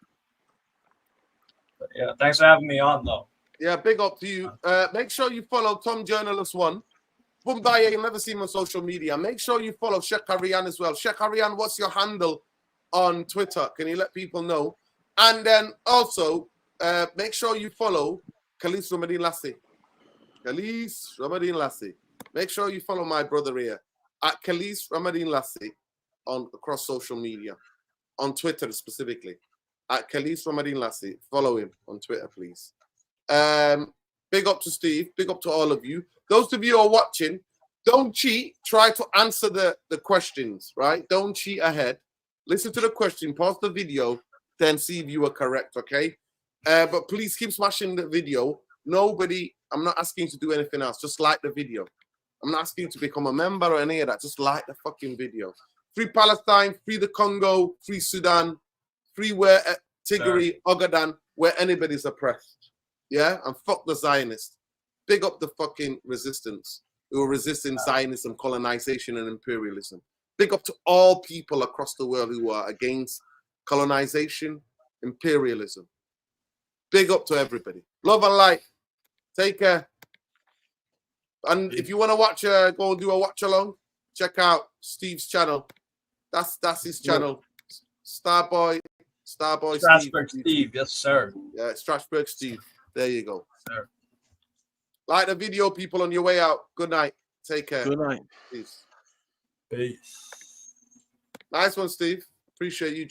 But yeah, thanks for having me on though. Yeah, big up to you. Make sure you follow Tom Journalist 1. Bumbaye, you'll never see him on social media. Make sure you follow Sheikh Arian as well. Sheikh Arian, what's your handle on Twitter? Can you let people know? And then also, make sure you follow Khalis Ramadin Lassi. Khalis Ramadin Lassi. Make sure you follow my brother here at Khalis Ramadin Lassi across social media. On Twitter specifically. At Khalis Ramadin Lassi. Follow him on Twitter, please. Big up to Steve. Big up to all of you. Those of you who are watching, don't cheat. Try to answer the questions, right? Don't cheat ahead. Listen to the question. Pause the video. Then see if you are correct, okay? But please keep smashing the video. I'm not asking you to do anything else. Just like the video. I'm not asking you to become a member or any of that. Just like the fucking video. Free Palestine, free the Congo, free Sudan, free where Tigray, Ogaden, where anybody's oppressed. Yeah? And fuck the Zionists. Big up the fucking resistance who are resisting Zionism, colonization, and imperialism. Big up to all people across the world who are against colonization, imperialism. Big up to everybody. Love and light. Take care. And if you want to watch, go and do a watch along, check out Steve's channel. That's his channel. Starboy Strasbourg Steve. Yes, sir. Yeah, Strasbourg Steve. There you go. Sir. Like the video, people, on your way out. Good night. Take care. Good night. Peace. Peace. Nice one, Steve. Appreciate you.